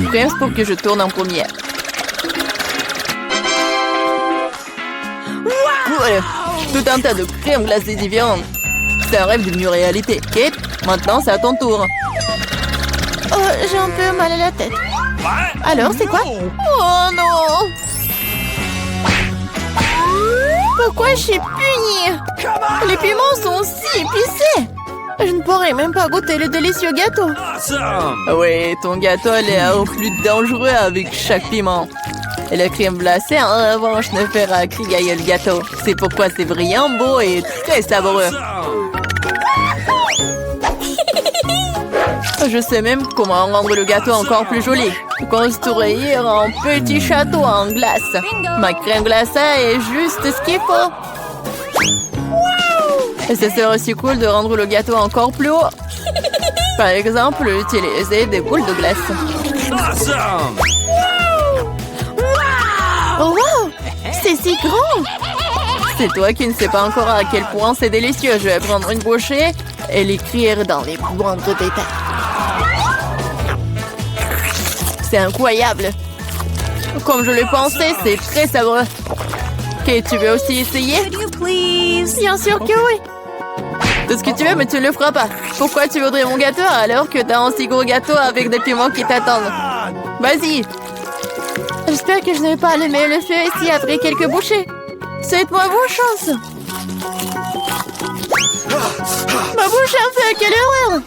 Presse pour que je tourne en premier. Ouais, tout un tas de crèmes glacées différentes. C'est un rêve devenu réalité. Kate, maintenant c'est à ton tour. Oh, j'ai un peu mal à la tête. Alors, c'est quoi? Oh non! Pourquoi je suis punie? Les piments sont si épicés! Je ne pourrais même pas goûter le délicieux gâteau. Oui, ton gâteau a l'air plus dangereux avec chaque piment. Et la crème glacée, en revanche, ne fera crier le gâteau. C'est pourquoi c'est brillant, beau et très savoureux. Je sais même comment rendre le gâteau encore plus joli. Construire un petit château en glace. Ma crème glacée est juste ce qu'il faut. Et ce serait aussi cool de rendre le gâteau encore plus haut. Par exemple, utiliser des boules de glace. Oh wow! C'est si grand! C'est toi qui ne sais pas encore à quel point c'est délicieux. Je vais prendre une bouchée et l'écrire dans les moindres détails. C'est incroyable! Comme je le pensais, c'est très savoureux. Ok, tu veux aussi essayer? Bien sûr que oui! Tout ce que tu veux, mais tu ne le feras pas. Pourquoi tu voudrais mon gâteau alors que t'as un si gros gâteau avec des piments qui t'attendent? Vas-y! J'espère que je ne vais pas allumer le feu ici après quelques bouchées. Souhaite-moi bonne chance! Ma bouche a fait, quelle horreur!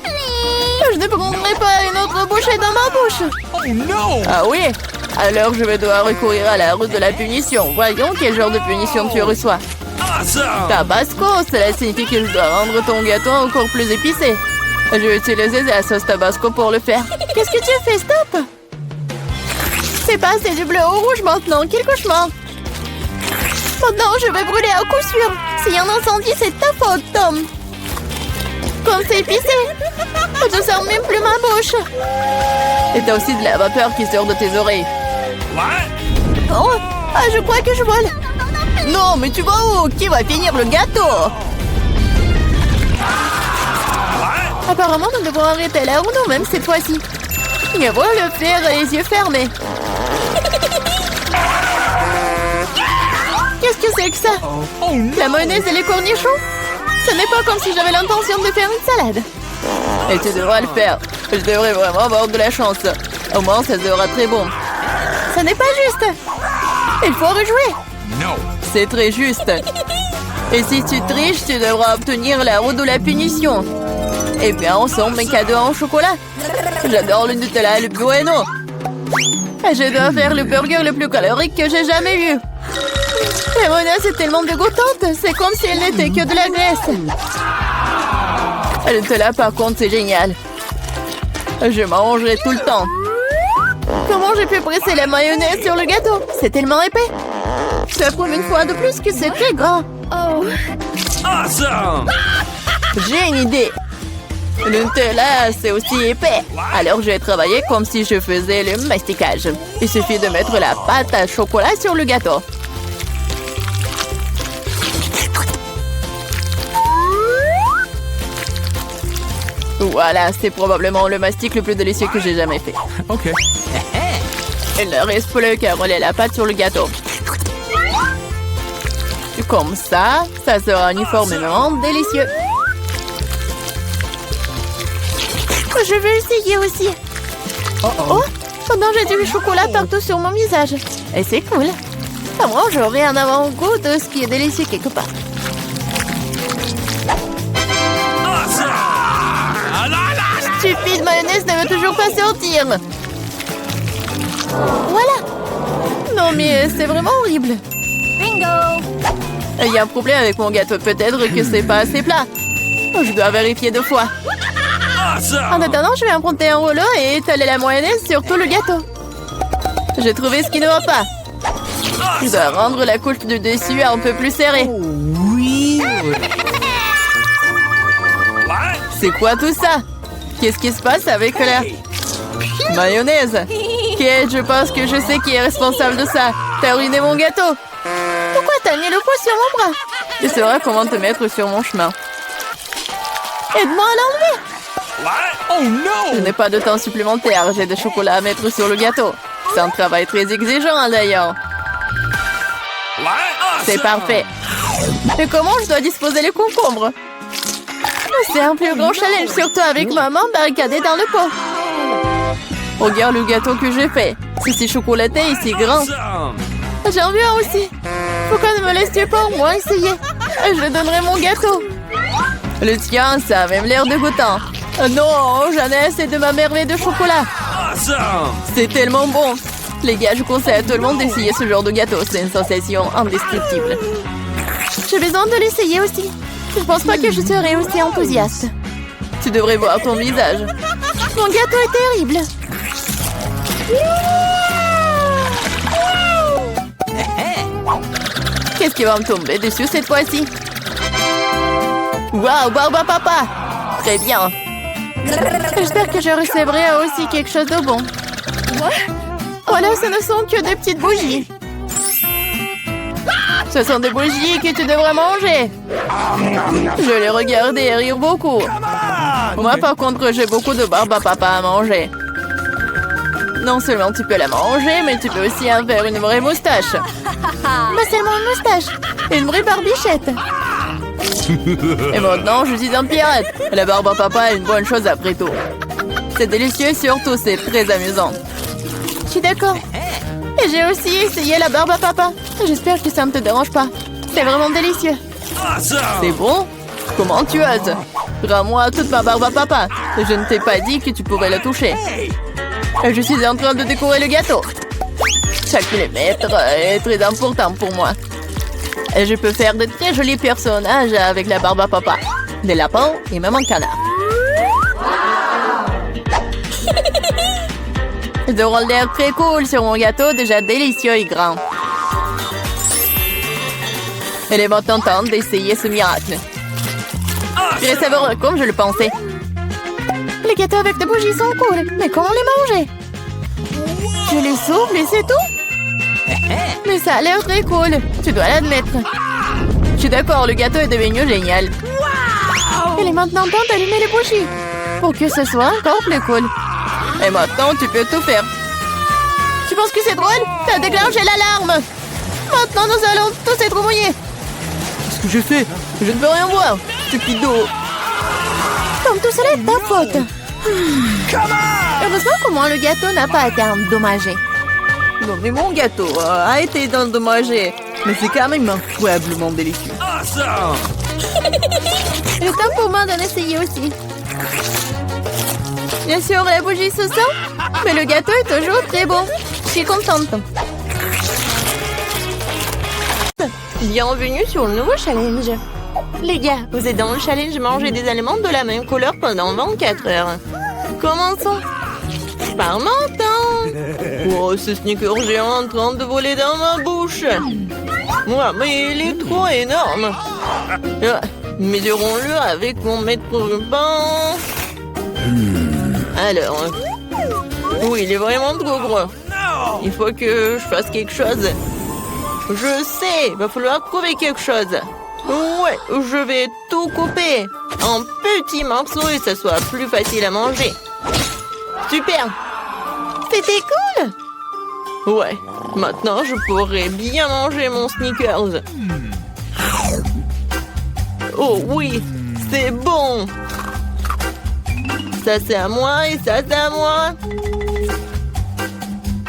Je ne prendrai pas une autre bouchée dans ma bouche! Oh non! Ah oui? Alors je vais devoir recourir à la route de la punition. Voyons quel genre de punition tu reçois. Tabasco, cela signifie que je dois rendre ton gâteau encore plus épicé. Je vais utiliser la sauce Tabasco pour le faire. Qu'est-ce que tu fais? Stop! C'est passé du bleu au rouge maintenant. Quel cauchemar! Maintenant, je vais brûler à coup sûr. S'il y a un incendie, c'est ta faute, Tom. Comme c'est épicé. Je ne sens même plus ma bouche. Et t'as aussi de la vapeur qui sort de tes oreilles. Oh, ah, je crois que je vole. Non, mais tu vas où? Qui va finir le gâteau? Apparemment, nous devons arrêter la roue nous-mêmes cette fois-ci. Et voilà le faire les yeux fermés. Qu'est-ce que c'est que ça? La mayonnaise et les cornichons? Ce n'est pas comme si j'avais l'intention de faire une salade. Et tu devras le faire. Je devrais vraiment avoir de la chance. Au moins, ça sera très bon. Ce n'est pas juste. Il faut rejouer. Non. C'est très juste. Et si tu triches, tu devras obtenir la roue de la punition. Eh bien, ensemble, mes cadeaux en chocolat. J'adore le Nutella et le Bueno. Je dois faire le burger le plus calorique que j'ai jamais eu. La mayonnaise est tellement dégoûtante. C'est comme si elle n'était que de la graisse. Le Nutella, par contre, c'est génial. Je mangerai tout le temps. Comment j'ai pu presser la mayonnaise sur le gâteau? C'est tellement épais. Ça prouve une fois de plus que c'est très grand. Oh. Awesome! J'ai une idée. Le Nutella, c'est aussi épais. Alors, je vais travailler comme si je faisais le masticage. Il suffit de mettre la pâte à chocolat sur le gâteau. Voilà, c'est probablement le mastic le plus délicieux que j'ai jamais fait. OK. Il ne reste plus qu'à rouler la pâte sur le gâteau. Comme ça, ça sera uniformément délicieux. Je veux essayer aussi. Oh, pendant j'ai du chocolat partout sur mon visage. Et c'est cool. Au moins, j'aurai un avant-goût de ce qui est délicieux quelque part. Stupide mayonnaise ne veut toujours pas sortir. Voilà. Non, mais c'est vraiment horrible. Bingo. Il y a un problème avec mon gâteau. Peut-être que c'est pas assez plat. Je dois vérifier 2 fois. En attendant, je vais emprunter un rouleau et étaler la mayonnaise sur tout le gâteau. J'ai trouvé ce qui ne va pas. Je dois rendre la couche du dessus un peu plus serrée. Oui. C'est quoi tout ça? Qu'est-ce qui se passe avec la mayonnaise? Kate, je pense que je sais qui est responsable de ça. T'as ruiné mon gâteau. Pourquoi t'as mis le poids sur mon bras? Tu sauras comment te mettre sur mon chemin. Aide-moi à l'enlever. Oh Je no! n'ai pas de temps supplémentaire. J'ai des chocolats à mettre sur le gâteau. C'est un travail très exigeant, d'ailleurs. C'est parfait. Et comment je dois disposer les concombres? C'est un plus grand challenge, surtout avec maman barricadée dans le pot. Regarde le gâteau que j'ai fait. C'est si chocolaté et si grand. J'en veux un aussi. Pourquoi ne me laisses-tu pas au moins essayer? Je donnerai mon gâteau. Le tien, ça a même l'air dégoûtant. Non, j'en ai assez de ma merveille de chocolat. C'est tellement bon. Les gars, je conseille à tout le monde d'essayer ce genre de gâteau. C'est une sensation indescriptible. J'ai besoin de l'essayer aussi. Je pense pas que je serai aussi enthousiaste. Tu devrais voir ton visage. Mon gâteau est terrible. Qu'est-ce qui va me tomber dessus cette fois-ci? Waouh, Barba Papa! Très bien. J'espère que je recevrai aussi quelque chose de bon. Voilà, ce ne sont que des petites bougies. Ce sont des bougies que tu devrais manger. Je les regardais et rire beaucoup. Moi, par contre, j'ai beaucoup de Barba Papa à manger. Non seulement tu peux la manger, mais tu peux aussi en faire une vraie moustache. Pas seulement une moustache, une vraie barbichette. Et maintenant, je suis un pirate. La Barba Papa est une bonne chose après tout. C'est délicieux et surtout, c'est très amusant. Je suis d'accord. Et j'ai aussi essayé la Barba Papa. J'espère que ça ne te dérange pas. C'est vraiment délicieux. C'est bon? Comment tu oses? Rends-moi toute ma Barba Papa. Je ne t'ai pas dit que tu pourrais la toucher. Je suis en train de décorer le gâteau. Chaque millimètre est très important pour moi. Et je peux faire de très jolis personnages avec la Barba Papa. Des lapins et même un canard. Ils auront l'air très cool sur mon gâteau, déjà délicieux et grand. Il est maintenant temps d'essayer ce miracle. Très savoureux comme je le pensais. Les gâteaux avec des bougies sont cool, mais comment les manger? Je les souffle et c'est tout? Mais ça a l'air très cool, tu dois l'admettre. Je suis d'accord, le gâteau est devenu génial. Il est maintenant temps d'allumer les bougies, pour que ce soit encore plus cool. Et maintenant, tu peux tout faire. Tu penses que c'est drôle? T'as déclenché l'alarme. Maintenant, nous allons tous être mouillés. Qu'est-ce que je fais? Je ne peux rien voir. Stupido. Comme tout cela est ta faute. Heureusement qu'au moins le gâteau n'a pas été endommagé. Non, mais mon gâteau a été endommagé. Mais c'est quand même incroyablement délicieux. Il est temps pour moi d'en essayer aussi. Bien sûr, la bougie se sent, mais le gâteau est toujours très bon. Je suis contente. Bienvenue sur le nouveau challenge. Les gars, vous êtes dans le challenge manger des aliments de la même couleur pendant 24 heures. Commençons par menton. Oh, ce sneaker géant en train de voler dans ma bouche. Ouais, mais il est trop énorme. Mesurons-le avec mon mètre ruban. Alors, oui, il est vraiment trop gros. Il faut que je fasse quelque chose. Je sais, il va falloir trouver quelque chose. Ouais, je vais tout couper en petits morceaux et ça soit plus facile à manger. Super! C'était cool! Ouais, maintenant je pourrais bien manger mon Snickers. Oh oui, c'est bon! Ça c'est à moi et ça c'est à moi.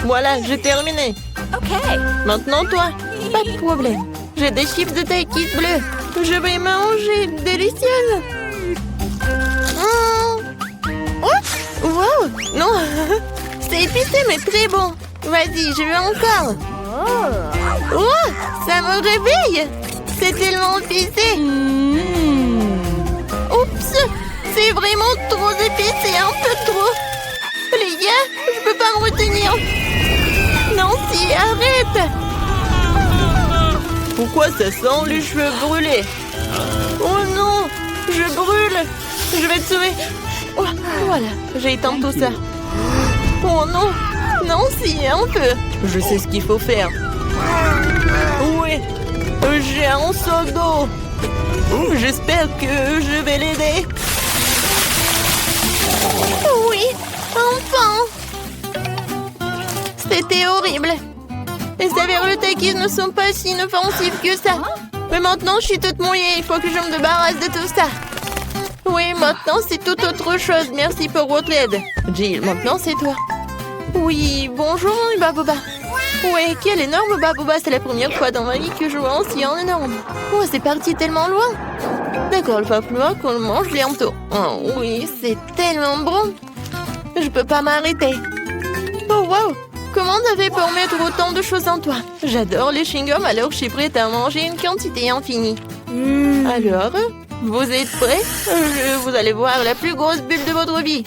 Voilà, j'ai terminé. Ok. Maintenant toi, pas de problème. J'ai des chips de taille bleue. Je vais manger, délicieuse. Oh, wow, non, c'est épicé mais très bon. Vas-y, je veux encore. Oh, ça me réveille. C'est tellement épicé. Oups. C'est vraiment trop épicé, un peu trop. Les gars, je peux pas me retenir. Nancy, arrête. Pourquoi ça sent les cheveux brûlés? Oh non, je brûle. Je vais te sauver. Oh, voilà, j'ai éteint tout ça. Oh non, Nancy, un peu. Je sais ce qu'il faut faire. Oui, j'ai un seau d'eau. J'espère que je vais l'aider. Oui, enfin! C'était horrible. Les serviettes qui ne sont pas si inoffensives que ça. Mais maintenant, je suis toute mouillée. Il faut que je me débarrasse de tout ça. Oui, maintenant, c'est tout autre chose. Merci pour votre aide. Jill, maintenant, c'est toi. Oui, bonjour, Baboba. Oui, quel énorme Baboba. C'est la première fois dans ma vie que je vois un si énorme. Oh, c'est parti tellement loin. D'accord, il va falloir qu'on le mange bientôt. Oh, oui, c'est tellement bon. Je peux pas m'arrêter. Oh, wow. Comment t'as fait pour mettre autant de choses en toi? J'adore les chewing-gums, alors je suis prête à manger une quantité infinie. Alors, vous êtes prêts? Vous allez voir la plus grosse bulle de votre vie.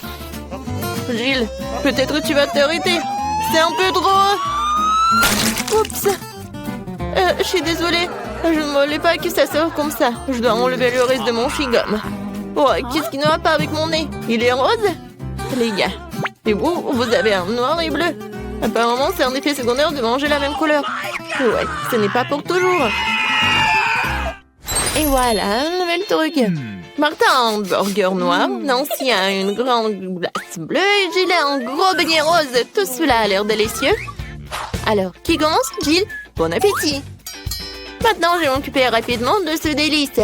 Jill, peut-être tu vas t'arrêter. C'est un peu trop... Oups. Je suis désolée. Je ne voulais pas que ça sorte comme ça. Je dois enlever le reste de mon chewing-gum. Oh, qu'est-ce qui ne va pas avec mon nez? Il est rose? Les gars. Et vous avez un noir et bleu. Apparemment, c'est un effet secondaire de manger la même couleur. Ouais, ce n'est pas pour toujours. Et voilà, un nouvel truc. Martin a un burger noir, Nancy a une grande glace bleue et Jill a un gros beignet rose. Tout cela a l'air délicieux. Alors, qui commence? Jill, bon appétit. Maintenant, je vais m'occuper rapidement de ce délice.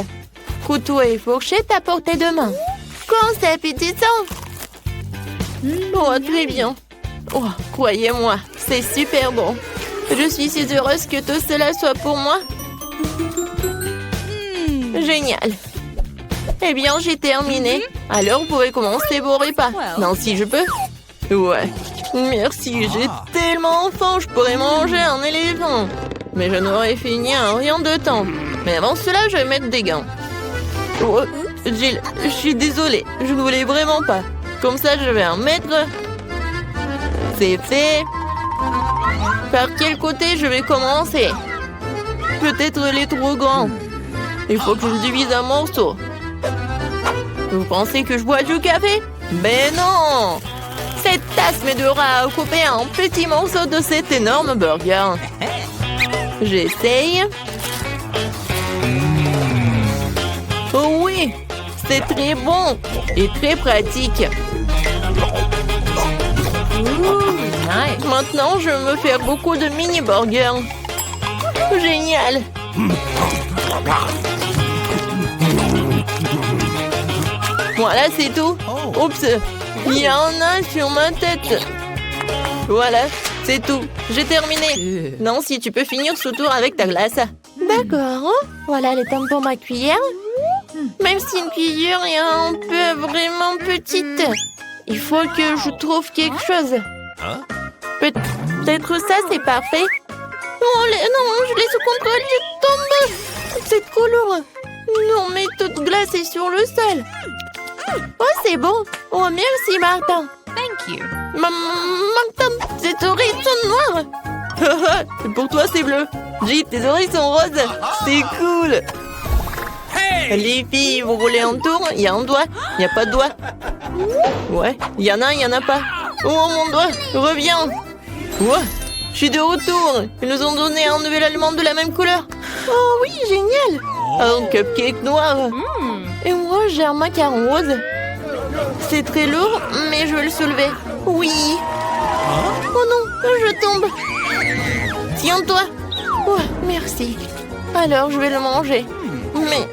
Couteau et fourchette à portée de main. Quand c'est appétissant. Oh, très bien. Oh, croyez-moi, c'est super bon. Je suis si heureuse que tout cela soit pour moi. Génial. Eh bien, j'ai terminé. Alors, vous pouvez commencer vos repas. Non, si je peux. Ouais. Merci, j'ai tellement faim, je pourrais manger un éléphant. Mais je n'aurais fini en rien de temps. Mais avant cela, je vais mettre des gants. Oh, Jill, je suis désolée. Je ne voulais vraiment pas. Comme ça, je vais en mettre... C'est fait. Par quel côté je vais commencer? Peut-être les trop grands. Il faut que je le divise en morceaux. Vous pensez que je bois du café? Ben non! Cette tasse m'aidera à couper un petit morceau de cet énorme burger. J'essaye. Oh oui! C'est très bon et très pratique. Nice. Maintenant, je vais me faire beaucoup de mini-burgers. Génial! Voilà, c'est tout. Oups, il y en a sur ma tête. Voilà, c'est tout. J'ai terminé. Nancy, tu peux finir ce tour avec ta glace. D'accord. Voilà le temps pour ma cuillère. Même si une cuillère est un peu vraiment petite. Il faut que je trouve quelque chose. Peut-être ça, c'est parfait. Oh, non, je l'ai sous contrôle, je tombe. C'est trop lourd. Non, mais toute glace est sur le sol. Oh, c'est bon. Oh, merci, Martin. Thank you. Martin, tes oreilles sont noires. Pour toi, c'est bleu. Jill, tes oreilles sont roses. C'est cool. Les filles, vous voulez un tour? Il y a un doigt. Il n'y a pas de doigt. Ouais, il y en a, il n'y en a pas. Oh, mon doigt, reviens. Ouais, je suis de retour. Ils nous ont donné un nouvel aliment de la même couleur. Oh oui, génial. Un cupcake noir. Et moi, j'ai un macaron rose. C'est très lourd, mais je vais le soulever. Oui. Oh non, je tombe. Tiens-toi. Oh, merci. Alors, je vais le manger. Mais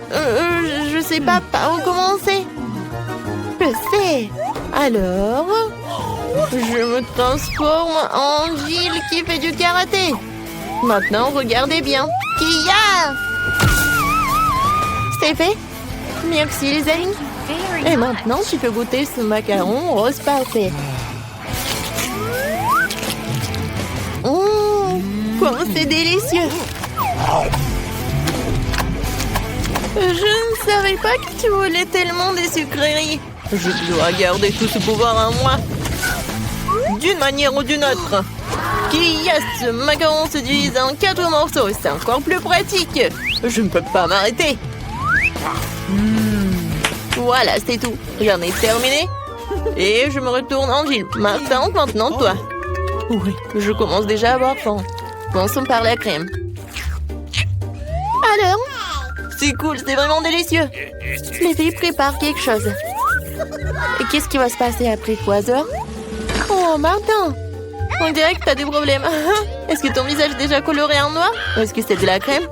je sais pas par où commencer. Je sais. Alors, je me transforme en Jill qui fait du karaté. Maintenant, regardez bien. Kia! C'est fait. Merci les amis. Et maintenant, tu peux goûter ce macaron rose parfait. Comment c'est délicieux. Je ne savais pas que tu voulais tellement des sucreries. Je dois garder tout ce pouvoir en moi. D'une manière ou d'une autre. Ce macaron se divise en 4 morceaux. C'est encore plus pratique. Je ne peux pas m'arrêter. Voilà, c'est tout. J'en ai terminé. Et je me retourne en Jill. Martin, maintenant toi. Oui, je commence déjà à avoir faim. Commençons par la crème. Alors? C'est cool, c'est vraiment délicieux. Les filles préparent quelque chose. Et qu'est-ce qui va se passer après 3 heures? Oh, Martin! On dirait que t'as des problèmes. Est-ce que ton visage est déjà coloré en noir? Ou est-ce que c'est de la crème?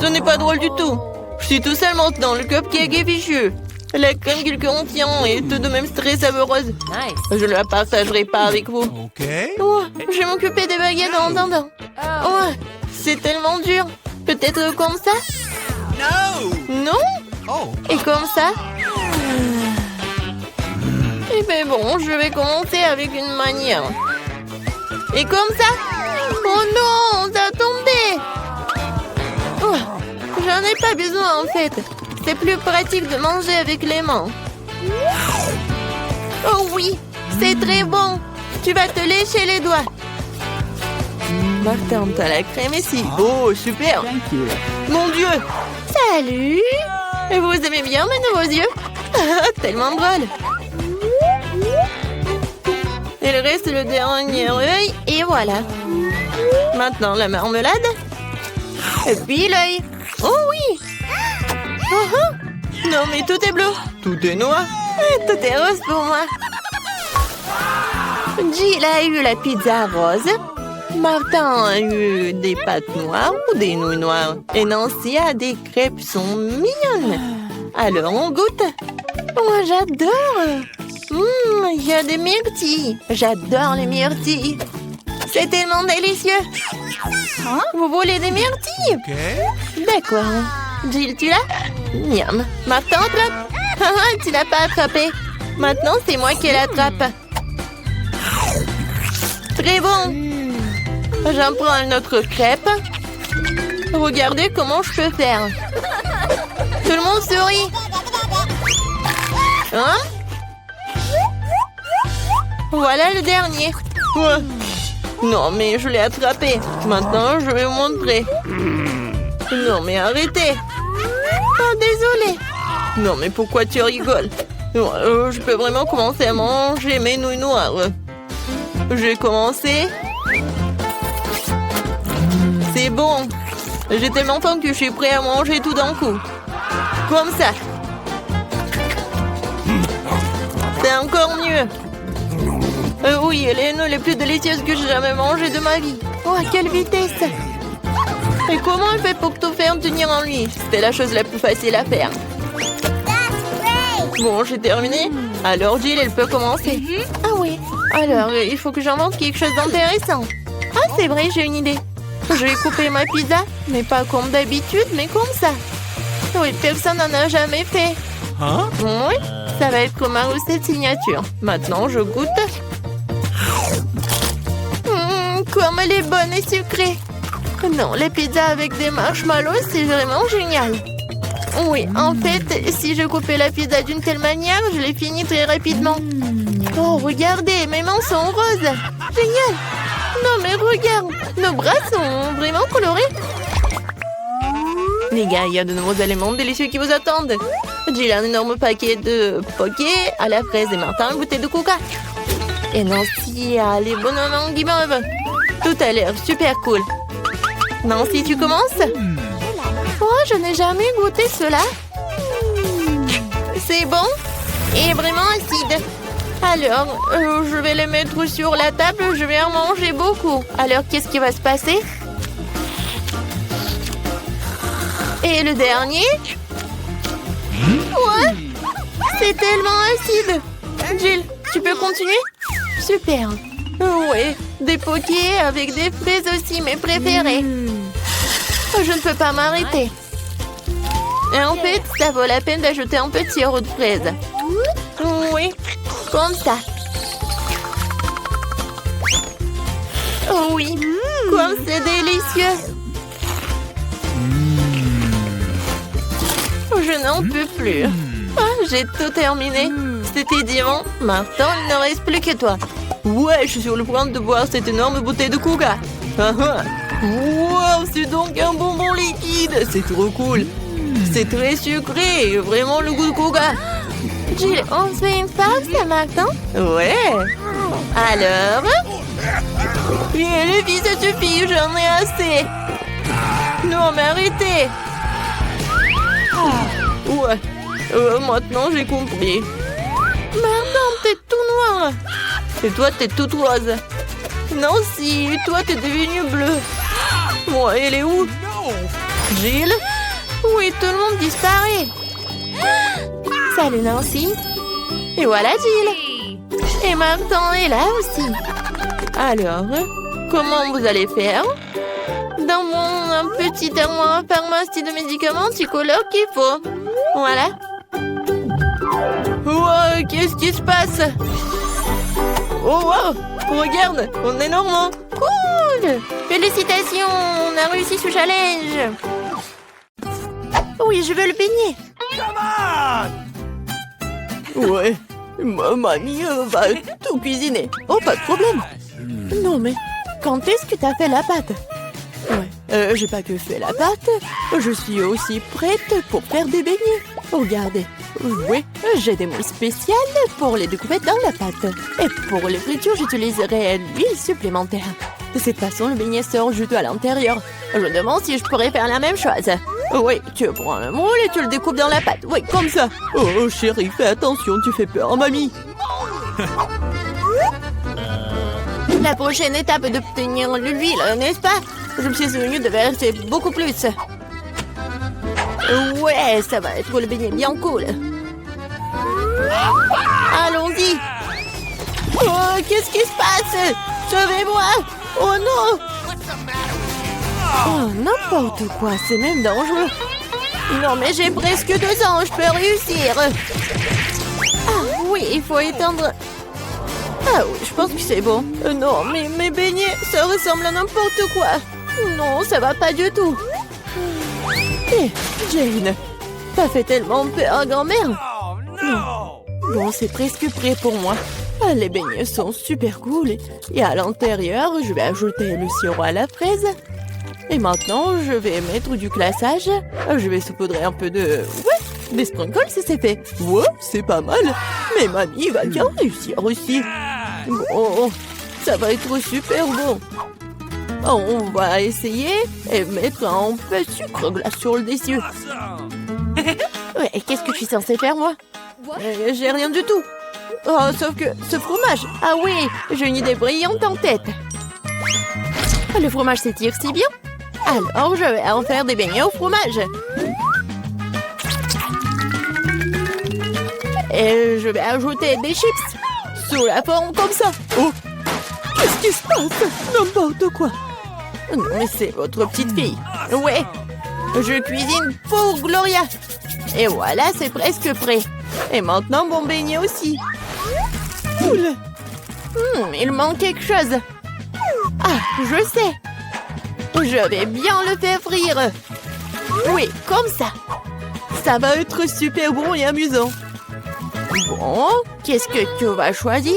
Ce n'est pas drôle du tout. Je suis tout seul maintenant, le cupcake est fichu. La crème qu'il contient est tout de même très savoureuse. Nice. Je ne la partagerai pas avec vous. Okay. Oh, je vais m'occuper des baguettes en attendant. Oh, c'est tellement dur. Peut-être comme ça? No. Non? Oh. Et comme ça? Eh ben bon, je vais commencer avec une manière. Et comme ça? Oh non, ça a tombé! Oh, j'en ai pas besoin en fait. C'est plus pratique de manger avec les mains. Oh oui, c'est très bon. Tu vas te lécher les doigts. Martin, t'as la crème ici. Oh, super. Thank you. Mon Dieu. Salut. Et vous aimez bien mes nouveaux yeux? Tellement drôle. Il reste le dernier œil et voilà. Maintenant la marmelade. Et puis l'œil. Oh oui. Oh, oh. Non mais tout est bleu. Tout est noir. Et tout est rose pour moi. Jill a eu la pizza rose. Martin a eu des pâtes noires ou des nouilles noires. Et Nancy a des crêpes sont mignonnes. Alors on goûte. Oh, j'adore. Il y a des myrtilles. J'adore les myrtilles. C'est tellement délicieux. Hein? Vous voulez des myrtilles? Okay. D'accord. Jill, tu l'as? Miam. Martin, attrape. Tu l'as pas attrapé. Maintenant, c'est moi qui l'attrape. Très bon. J'en prends une autre crêpe. Regardez comment je peux faire. Tout le monde sourit. Hein? Voilà le dernier. Ouais. Non, mais je l'ai attrapé. Maintenant, je vais vous montrer. Non, mais arrêtez. Oh, désolé. Non, mais pourquoi tu rigoles? Je peux vraiment commencer à manger mes nouilles noires. J'ai commencé. C'est bon. J'ai tellement faim que je suis prêt à manger tout d'un coup. Comme ça. C'est encore mieux. Oui, les nouilles les plus délicieuses que j'ai jamais mangées de ma vie. Oh, à quelle vitesse! Et comment elle fait pour tout faire tenir en lui? C'était la chose la plus facile à faire. Bon, j'ai terminé. Alors Jill, elle peut commencer. Ah oui. Alors, il faut que j'invente quelque chose d'intéressant. Ah, c'est vrai, j'ai une idée. Je vais couper ma pizza, mais pas comme d'habitude, mais comme ça. Oui, personne n'en a jamais fait. Hein? Oui, ça va être ma recette signature. Maintenant, je goûte. Comme elle est bonne et sucrée. Non, les pizzas avec des marshmallows, c'est vraiment génial. Oui, en fait, si je coupais la pizza d'une telle manière, je l'ai finie très rapidement. Oh, regardez, mes mains sont roses. Génial. Non, mais regarde, nos bras sont vraiment colorés. Les gars, il y a de nouveaux éléments délicieux qui vous attendent. J'ai un énorme paquet de poké à la fraise et Martin une bouteille de coca. Et Nancy a les bonhommes en guimauve. Tout a l'air super cool. Nancy, tu commences? Oh, je n'ai jamais goûté cela. C'est bon et vraiment acide. Alors, je vais les mettre sur la table. Je vais en manger beaucoup. Alors, qu'est-ce qui va se passer? Et le dernier? Ouais, c'est tellement acide. Jill, tu peux continuer? Super. Oui, des pokés avec des fraises aussi, mes préférés. Je ne peux pas m'arrêter. Et en fait, ça vaut la peine d'ajouter un petit sirop de fraise. Oui, comme ça. Oh oui, comme c'est délicieux. Je n'en peux plus. Ah, j'ai tout terminé. C'était divin. Maintenant, il ne reste plus que toi. Ouais, je suis sur le point de boire cette énorme bouteille de coca. Wow, c'est donc un bonbon liquide. C'est trop cool. C'est très sucré. Vraiment le goût de coca. Jill, on se fait une pause, Martin? Ouais. Alors? Bien, les filles, ça suffit. J'en ai assez. Non, mais arrêtez. Ouais. Maintenant, j'ai compris. noire. Et toi, t'es toute rose. Nancy, toi, t'es devenue bleue. Moi, elle est où? Jill? Oui, tout le monde disparaît. Salut, Nancy. Et voilà, Jill. Et Martin est là aussi. Alors, comment vous allez faire? Dans mon petit armoire pharmacie de médicaments, tu colores qu'il faut. Voilà. Wow, qu'est-ce qui se passe? Oh wow, regarde, on est normand. Cool. Félicitations, on a réussi ce challenge. Oui, je veux le beignet. Ouais, ma mamie va tout cuisiner. Oh, pas de problème. Non mais, quand est-ce que t'as fait la pâte? Ouais, j'ai pas que fait la pâte, je suis aussi prête pour faire des beignets. Regardez, oui, j'ai des moules spéciales pour les découpettes dans la pâte. Et pour les fritures, j'utiliserai l'huile supplémentaire. De cette façon, le beignet sort juteux à l'intérieur. Je me demande si je pourrais faire la même chose. Oui, tu prends le moule et tu le découpes dans la pâte. Oui, comme ça. Oh chérie, fais attention, tu fais peur à mamie. La prochaine étape est d'obtenir l'huile, n'est-ce pas? Je me suis souvenu de verser beaucoup plus. Ouais, ça va être le beignet bien cool. Allons-y. Oh, qu'est-ce qui se passe? Sauvez-moi. Oh non. Oh, n'importe quoi, c'est même dangereux. Non, mais j'ai presque 2 ans, je peux réussir. Ah oui, il faut éteindre... Ah oui, je pense que c'est bon. Non, mais mes beignets, ça ressemble à n'importe quoi. Non, ça va pas du tout. Hé, Jane, t'as fait tellement peur à grand-mère. Bon, c'est presque prêt pour moi. Ah, les beignets sont super cool. Et à l'intérieur, je vais ajouter le sirop à la fraise. Et maintenant, je vais mettre du glaçage. Je vais saupoudrer un peu de... Ouais, des sprinkles, c'est fait. Ouais, c'est pas mal. Mais mamie va bien réussir aussi. Bon, ça va être super bon. On va essayer et mettre un peu de sucre glace sur le dessus. Ouais, qu'est-ce que je suis censée faire, moi? J'ai rien du tout. Oh, sauf que ce fromage. Ah oui, j'ai une idée brillante en tête. Le fromage s'étire si bien. Alors, je vais en faire des beignets au fromage. Et je vais ajouter des chips sous la forme comme ça. Oh, qu'est-ce qui se passe? N'importe quoi. Non, mais c'est votre petite fille. Ouais, je cuisine pour Gloria. Et voilà, c'est presque prêt. Et maintenant, mon beignet aussi. Cool. Il manque quelque chose. Ah, je sais. Je vais bien le faire frire. Oui, comme ça. Ça va être super bon et amusant. Bon, qu'est-ce que tu vas choisir?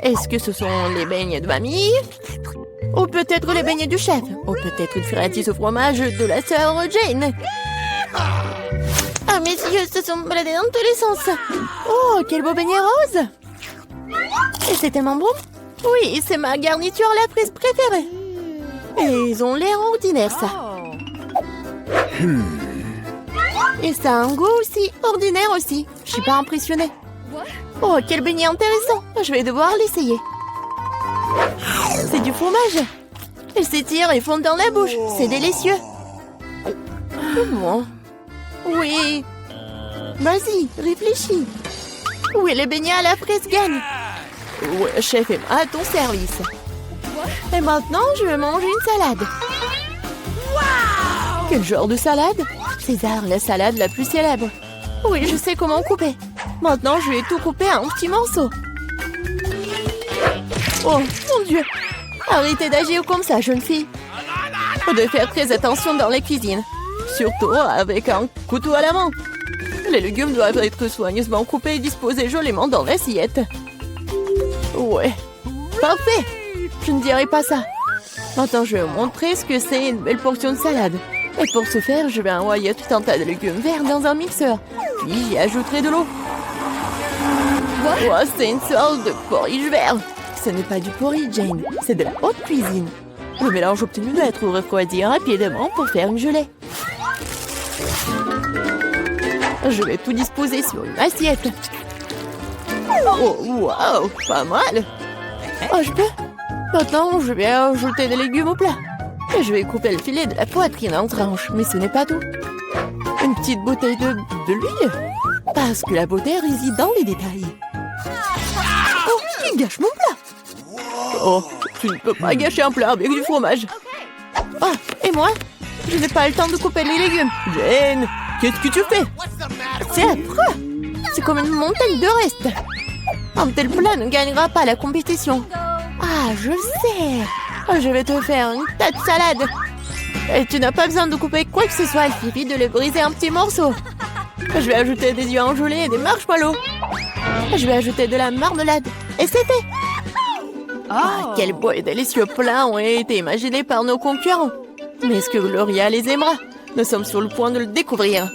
Est-ce que ce sont les beignets de mamie? Ou peut-être les beignets du chef? Ou peut-être une friandise au fromage de la sœur Jane? Ah, mes yeux se sont baladés dans tous les sens. Oh, quel beau beignet rose! Et c'est tellement bon. Oui, c'est ma garniture à la fraise préférée. Et ils ont l'air ordinaires, ça. Et ça a un goût aussi ordinaire aussi. Je suis pas impressionnée. Oh, quel beignet intéressant. Je vais devoir l'essayer. C'est du fromage. Elle s'étire et fond dans la bouche. C'est délicieux. Bon. Oui. Vas-y, réfléchis. Oui, les beignets à la fraise gagnent. Ouais, chef, et à ton service. Et maintenant, je vais manger une salade. Wow! Quel genre de salade? César, la salade la plus célèbre. Oui, je sais comment couper. Maintenant, je vais tout couper en petits morceaux. Oh, mon Dieu! Arrêtez d'agir comme ça, jeune fille. Faut de faire très attention dans les cuisines. Surtout avec un couteau à la main. Les légumes doivent être soigneusement coupés et disposés joliment dans l'assiette. Ouais, parfait. Je ne dirai pas ça. Maintenant, je vais vous montrer ce que c'est une belle portion de salade. Et pour ce faire, je vais envoyer tout un tas de légumes verts dans un mixeur. Puis j'y ajouterai de l'eau. Oh, c'est une sorte de porridge vert. Ce n'est pas du porridge, Jane. C'est de la haute cuisine. Le mélange obtenu doit être refroidi rapidement pour faire une gelée. Je vais tout disposer sur une assiette. Oh, wow, pas mal. Oh, je peux. Maintenant, je vais ajouter des légumes au plat. Et je vais couper le filet de la poitrine en tranches, mais ce n'est pas tout. Une petite bouteille de l'huile. Parce que la beauté réside dans les détails. Oh, il gâche mon plat. Oh, tu ne peux pas gâcher un plat avec du fromage. Oh, et moi? Je n'ai pas le temps de couper les légumes. Jane, qu'est-ce que tu fais? C'est affreux. C'est comme une montagne de restes. Un tel plat ne gagnera pas la compétition. Ah, je sais. Je vais te faire une tas de salade. Et tu n'as pas besoin de couper quoi que ce soit. Il suffit de les briser en petits morceaux. Je vais ajouter des yeux engelés et des marshmallows. Je vais ajouter de la marmelade. Et c'est fait. Ah, quel beau et délicieux plat ont été imaginés par nos concurrents. Mais est-ce que Gloria les aimera? Nous sommes sur le point de le découvrir.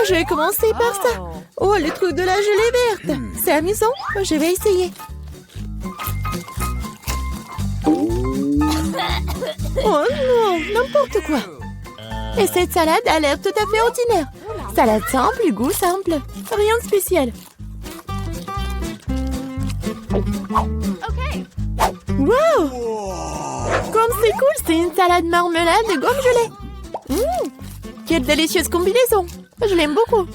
Je vais commencer par ça. Oh, le truc de la gelée verte. C'est amusant. Je vais essayer. Oh non, n'importe quoi. Et cette salade a l'air tout à fait ordinaire. Salade simple et goût simple. Rien de spécial. Wow! Comme c'est cool, c'est une salade marmelade et gomme gelée. Quelle délicieuse combinaison. Je l'aime beaucoup.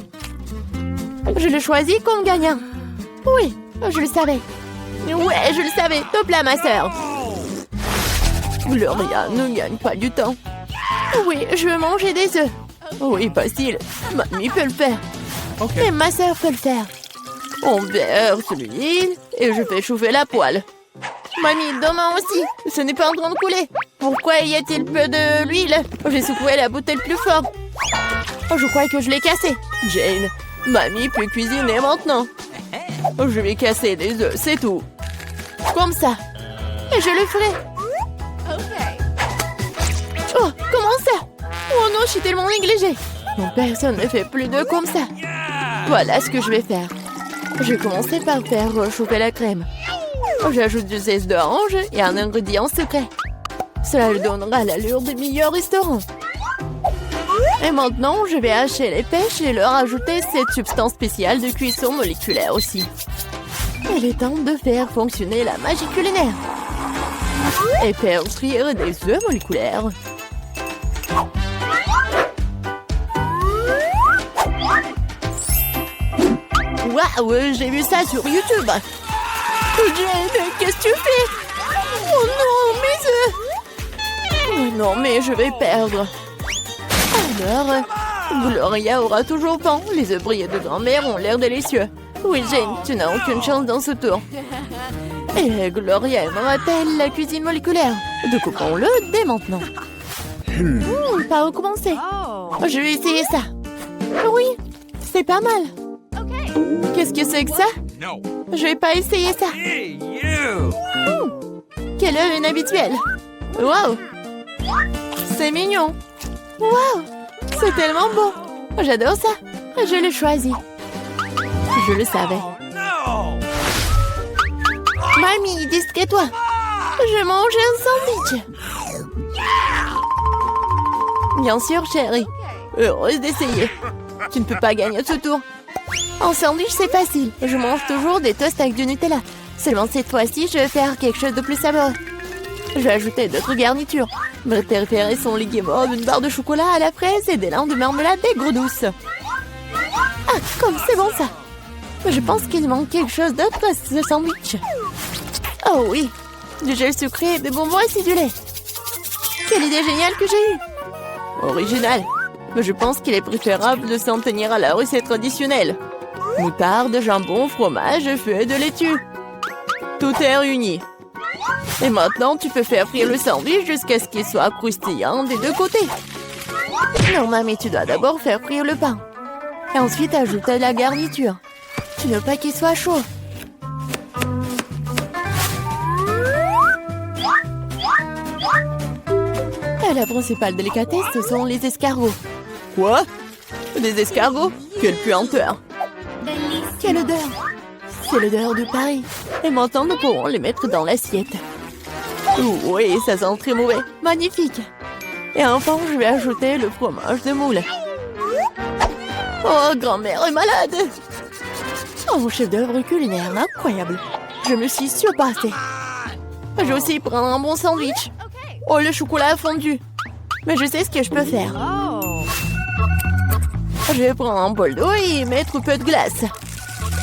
Je le choisis comme gagnant. Oui, je le savais. Ouais, je le savais. Top là, ma sœur. Gloria ne gagne pas du temps. Oui, je veux manger des œufs. Oui, facile. Mamie peut le faire. Et ma sœur peut le faire. On verse l'huile et je fais chauffer la poêle. Mamie, demain aussi. Ce n'est pas en train de couler. Pourquoi y a-t-il peu de l'huile? J'ai secoué la bouteille plus fort. Oh, je crois que je l'ai cassée. Jane, Mamie peut cuisiner maintenant. Je vais casser des œufs, c'est tout. Comme ça. Et je le ferai. Oh, comment ça? Oh non, je suis tellement négligée. Non, personne ne fait plus d'œufs comme ça. Voilà ce que je vais faire. Je vais commencer par faire chauffer la crème. J'ajoute du zeste d'orange et un ingrédient secret. Cela lui donnera l'allure des meilleurs restaurants. Et maintenant, je vais hacher les pêches et leur ajouter cette substance spéciale de cuisson moléculaire aussi. Il est temps de faire fonctionner la magie culinaire. Et faire frire des œufs moléculaires. Waouh, j'ai vu ça sur YouTube. Jane, qu'est-ce que tu fais? Oh non, mes œufs! Oh non, mais je vais perdre. Alors, Gloria aura toujours faim. Les œufs brillés de grand-mère ont l'air délicieux. Oui, Jane, tu n'as aucune chance dans ce tour. Et Gloria aimera-t-elle la cuisine moléculaire? Découpons-le dès maintenant. Par où commencer? Je vais essayer ça. Oui, c'est pas mal. Qu'est-ce que c'est que ça? Je vais pas essayer ça. Quel œuf inhabituel. Waouh! C'est mignon. Waouh! C'est tellement beau. J'adore ça. Je l'ai choisi. Je le savais. Mamie, distrais-toi. Je mange un sandwich. Bien sûr, chérie. Heureuse d'essayer. Tu ne peux pas gagner ce tour. En sandwich, c'est facile. Je mange toujours des toasts avec du Nutella. Seulement cette fois-ci, je vais faire quelque chose de plus savoureux. Je vais ajouter d'autres garnitures. Mes préférés sont les guimauves, une barre de chocolat à la fraise et des lins de marmelade aigre douce. Ah, comme c'est bon ça. Je pense qu'il manque quelque chose d'autre à ce sandwich. Oh oui, du gel sucré, des bonbons acidulés. Quelle idée géniale que j'ai eue. Original. Mais je pense qu'il est préférable de s'en tenir à la recette traditionnelle. Moutarde, jambon, fromage, feuilles de laitue. Tout est réuni. Et maintenant, tu peux faire frire le sandwich jusqu'à ce qu'il soit croustillant des deux côtés. Non, mamie, tu dois d'abord faire frire le pain. Et ensuite, ajouter la garniture. Tu ne veux pas qu'il soit chaud. Et la principale délicatesse, ce sont les escargots. Quoi? Des escargots? Quelle puanteur! Quelle odeur! C'est l'odeur de Paris. Et maintenant, nous pourrons les mettre dans l'assiette. Oui, ça sent très mauvais. Magnifique! Et enfin, je vais ajouter le fromage de moule. Oh, grand-mère est malade! Oh, mon chef-d'œuvre culinaire, incroyable. Je me suis surpassée. Je vais aussi prendre un bon sandwich. Oh, le chocolat a fondu. Mais je sais ce que je peux faire. Je vais prendre un bol d'eau et mettre un peu de glace.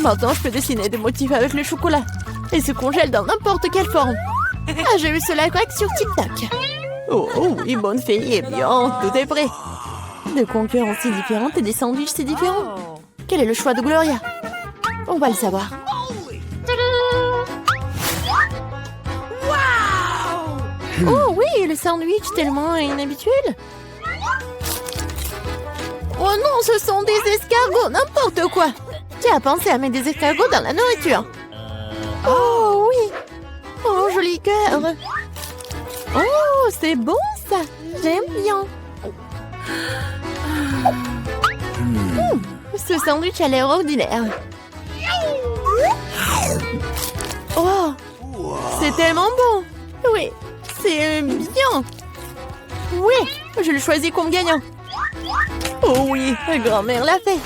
Maintenant, je peux dessiner des motifs avec le chocolat. Et se congèle dans n'importe quelle forme. Ah, j'ai vu cela grec sur TikTok. Oh, oui, bonne fille. Eh bien, tout est prêt. Des concurrences si différentes et des sandwichs si différents. Quel est le choix de Gloria? On va le savoir. Oh oui, le sandwich tellement inhabituel. Oh non, ce sont des escargots, n'importe quoi. Qui a pensé à mettre des escargots dans la nourriture? Oh oui. Oh, joli cœur. Oh, c'est bon ça. J'aime bien. Ce sandwich a l'air ordinaire. Oh, c'est tellement bon. Oui, c'est bien. Oui, je le choisis comme gagnant. Oh oui, ma grand-mère l'a fait.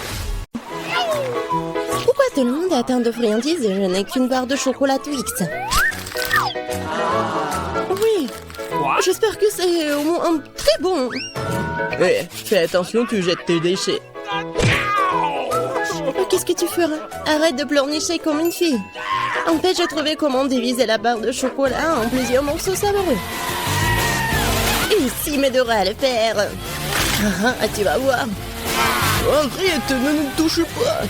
Pourquoi tout le monde est atteint de friandises et je n'ai qu'une barre de chocolat Twix? Oui, j'espère que c'est au moins très bon. Hé, fais attention, tu jettes tes déchets. Qu'est-ce que tu feras? Arrête de pleurnicher comme une fille. En fait, j'ai trouvé comment diviser la barre de chocolat en plusieurs morceaux savoureux. Ici m'aidera à le faire. Ah, tu vas voir. Arrête, ne nous touche pas.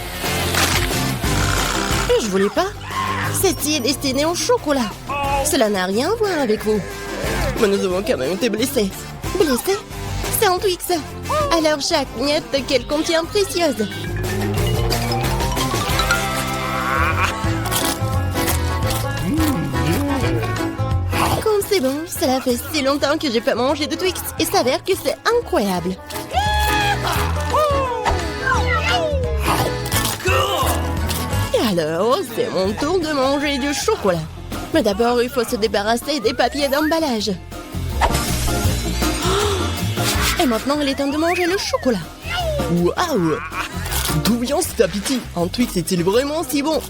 Je voulais pas. Ceci est destiné au chocolat. Cela n'a rien à voir avec vous. Mais nous avons quand même été blessés. Blessé? C'est un Twix. Alors chaque miette qu'elle contient précieuse. Comme c'est bon, cela fait si longtemps que j'ai pas mangé de Twix et s'avère que c'est incroyable. Et alors, c'est mon tour de manger du chocolat. Mais d'abord, il faut se débarrasser des papiers d'emballage. Et maintenant, il est temps de manger le chocolat. Waouh! D'où vient cet appétit? Un Twix est-il vraiment si bon?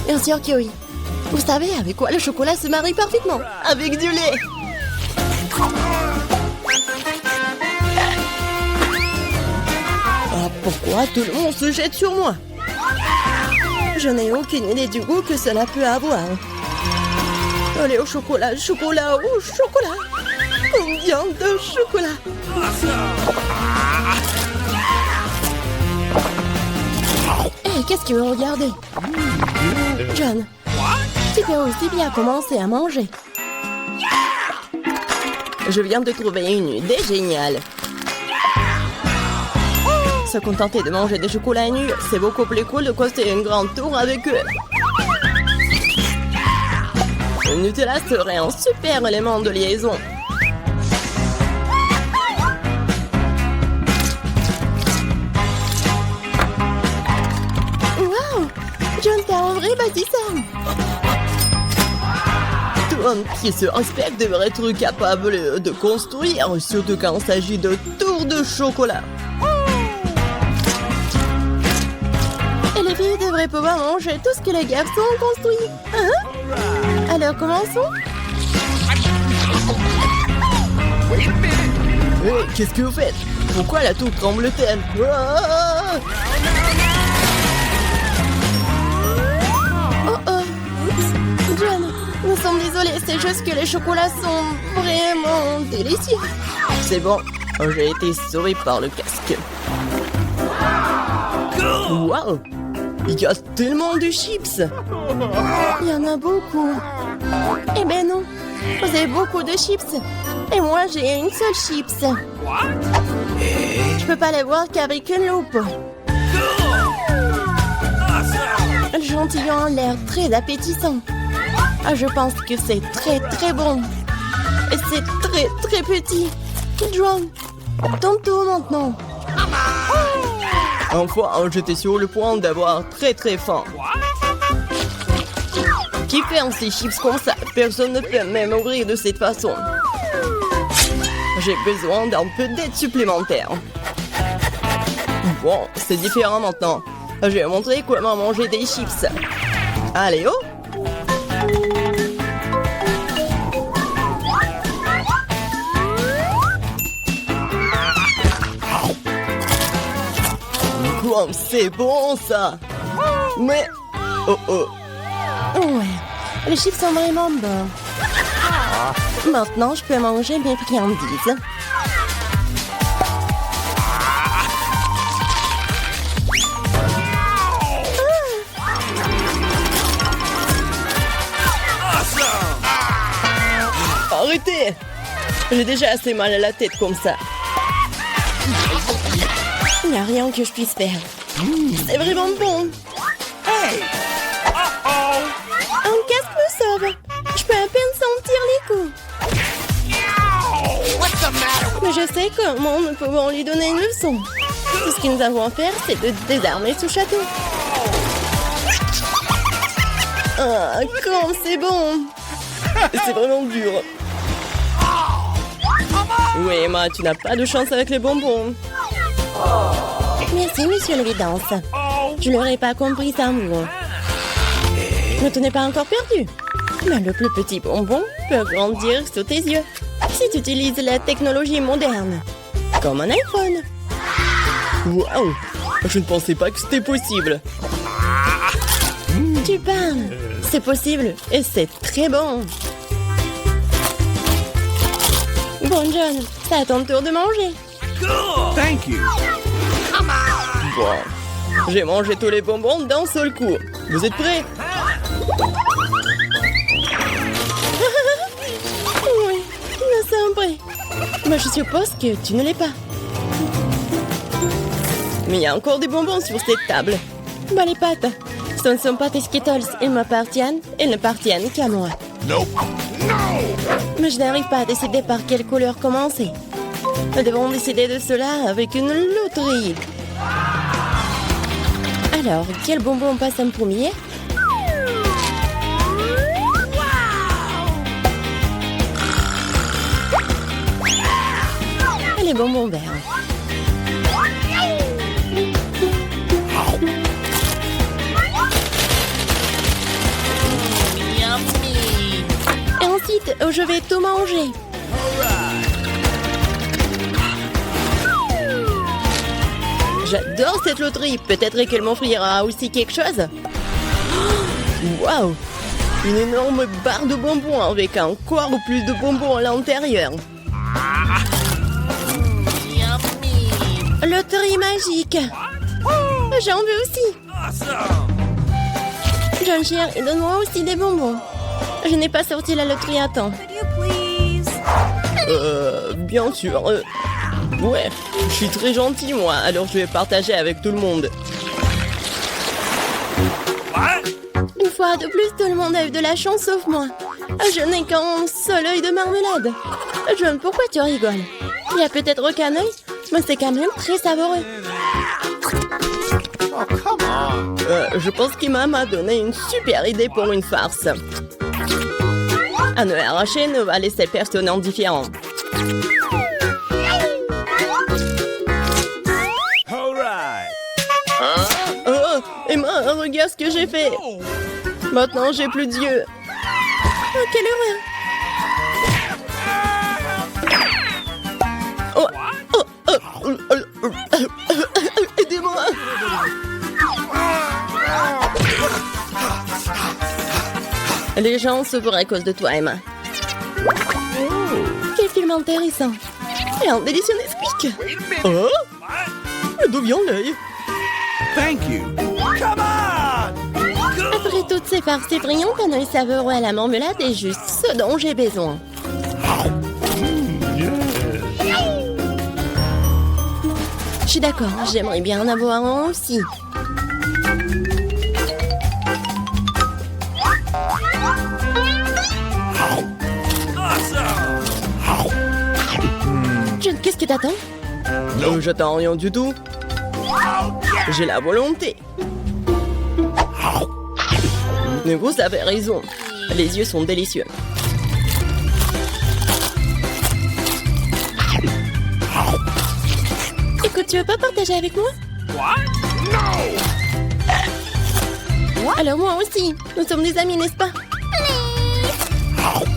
Bien sûr que oui. Vous savez avec quoi le chocolat se marie parfaitement? Avec du lait. Ah, pourquoi tout le monde se jette sur moi? Je n'ai aucune idée du goût que cela peut avoir. Allez, au chocolat, chocolat, au chocolat. Combien de chocolat? Hé, qu'est-ce que vous regardez? John, tu peux aussi bien commencer à manger. Je viens de trouver une idée géniale. Se contenter de manger des chocolats nus, c'est beaucoup plus cool de passer une grande tour avec eux. Le Nutella serait un super élément de liaison. Wow! John, t'es un vrai bâtisseur! Tout un qui se respecte devrait être capable de construire, surtout quand il s'agit de tours de chocolat. Et les filles devraient pouvoir manger tout ce que les garçons ont construit. Hein? Alors commençons. Hé, qu'est-ce que vous faites? Pourquoi la tour tremble-t-elle? Ah! Oh oh! Oups! John, nous sommes désolés, c'est juste que les chocolats sont vraiment délicieux. C'est bon, j'ai été sauvé par le casque. Waouh! Il y a tellement de chips! Il y en a beaucoup. Eh ben non, vous avez beaucoup de chips. Et moi, j'ai une seule chips. Je peux pas les voir qu'avec une loupe. Le gentillon a l'air très appétissant. Ah, je pense que c'est très très bon. Et c'est très très petit. John, ton tour maintenant. Enfin, j'étais sur le point d'avoir très très faim. Qui fait un ces chips comme ça? Personne ne peut même ouvrir de cette façon. J'ai besoin d'un peu d'aide supplémentaire. Bon, c'est différent maintenant. Je vais montrer comment manger des chips. Allez, oh! Wow, c'est bon ça! Mais... Oh oh! Ouais, les chips sont vraiment bons. Maintenant, je peux manger mes friandises. Arrêtez! J'ai déjà assez mal à la tête comme ça. Il n'y a rien que je puisse faire. C'est vraiment bon! Un casque me sauve. Je peux à peine sentir les coups. Mais je sais comment nous pouvons lui donner une leçon. Tout ce que nous avons à faire, c'est de désarmer ce château. Ah, comme c'est bon! C'est vraiment dur. Oui, Emma, tu n'as pas de chance avec les bonbons. Merci, monsieur le Vidance. Je l'aurais pas compris sans vous. Ne t'en pas encore perdu. Mais le plus petit bonbon peut grandir sous tes yeux si tu utilises la technologie moderne, comme un iPhone. Waouh! Je ne pensais pas que c'était possible. Tu parles. C'est possible et c'est très bon. Bon, John, c'est à ton tour de manger. Thank you. Bon. J'ai mangé tous les bonbons d'un seul coup. Vous êtes prêts? Oui, nous sommes prêts. Mais je suppose que tu ne l'es pas. Mais il y a encore des bonbons sur cette table. Bah les pattes, ce ne sont pas tes Skittles, ils m'appartiennent, ils n'appartiennent qu'à moi. Nope. Mais je n'arrive pas à décider par quelle couleur commencer. Nous devons décider de cela avec une loterie. Alors, quel bonbon passe en premier? Les bonbons verts. Et ensuite, je vais tout manger. J'adore cette loterie. Peut-être qu'elle m'offrira aussi quelque chose. Waouh! Une énorme barre de bonbons avec encore plus de bonbons à l'intérieur. Loterie magique. J'en veux aussi. John Cher, donne-moi aussi des bonbons. Je n'ai pas sorti la loterie à temps. Bien sûr. Ouais, je suis très gentil, moi, alors je vais partager avec tout le monde. Une fois de plus, tout le monde a eu de la chance sauf moi. Je n'ai qu'un seul œil de marmelade. John, pourquoi tu rigoles? Il y a peut-être qu'un œil, mais c'est quand même très savoureux. Oh, come on. Je pense qu'Emma m'a donné une super idée pour une farce. Un œil arraché ne va laisser personne indifférent. All right. Oh, Emma, regarde ce que j'ai fait. Maintenant, j'ai plus d'yeux. Oh, quelle horreur! Aidez-moi! Les gens se feraient à cause de toi, Emma. Quel film intéressant! Et un délicieux Nesquik. Oh! D'où vient l'œil? Thank you. Come on. Après toutes ces farces effrayantes, un œil savoureux à la marmelade est juste ce dont j'ai besoin. Je suis d'accord, j'aimerais bien en avoir un aussi. John, qu'est-ce que t'attends? J'attends rien du tout. J'ai la volonté. Mais vous avez raison. Les yeux sont délicieux. Écoute, tu veux pas partager avec moi? What? No. Alors moi aussi. Nous sommes des amis, n'est-ce pas?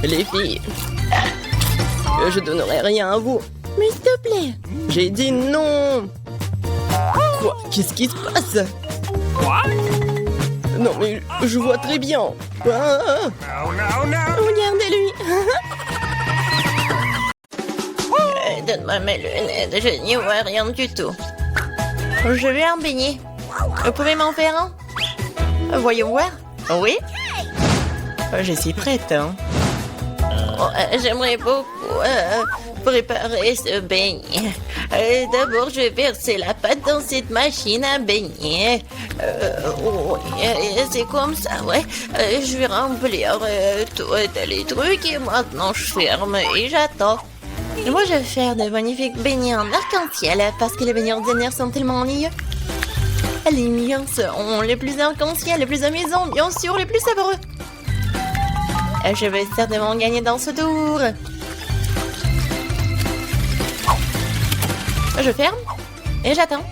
Les filles, je donnerai rien à vous. Mais s'il te plaît. J'ai dit non. Quoi? Qu'est-ce qui se passe? Non mais je vois très bien. Ah. Regardez-lui. Donne-moi mes lunettes, je n'y vois rien du tout. Je veux un beignet. Vous pouvez m'en faire un? Voyons voir. Oui? Je suis prête. Hein. J'aimerais beaucoup préparer ce beignet. D'abord, je vais verser la pâte dans cette machine à beignet. C'est comme ça, ouais. Je vais remplir tous les trucs et maintenant je ferme et j'attends. Moi, je vais faire de magnifiques beignets en arc-en-ciel parce que les beignets ordinaires sont tellement ennuyeux. Les miens seront les plus arc-en-ciel, les plus amusants, bien sûr, les plus savoureux. Je vais certainement gagner dans ce tour. Je ferme et j'attends.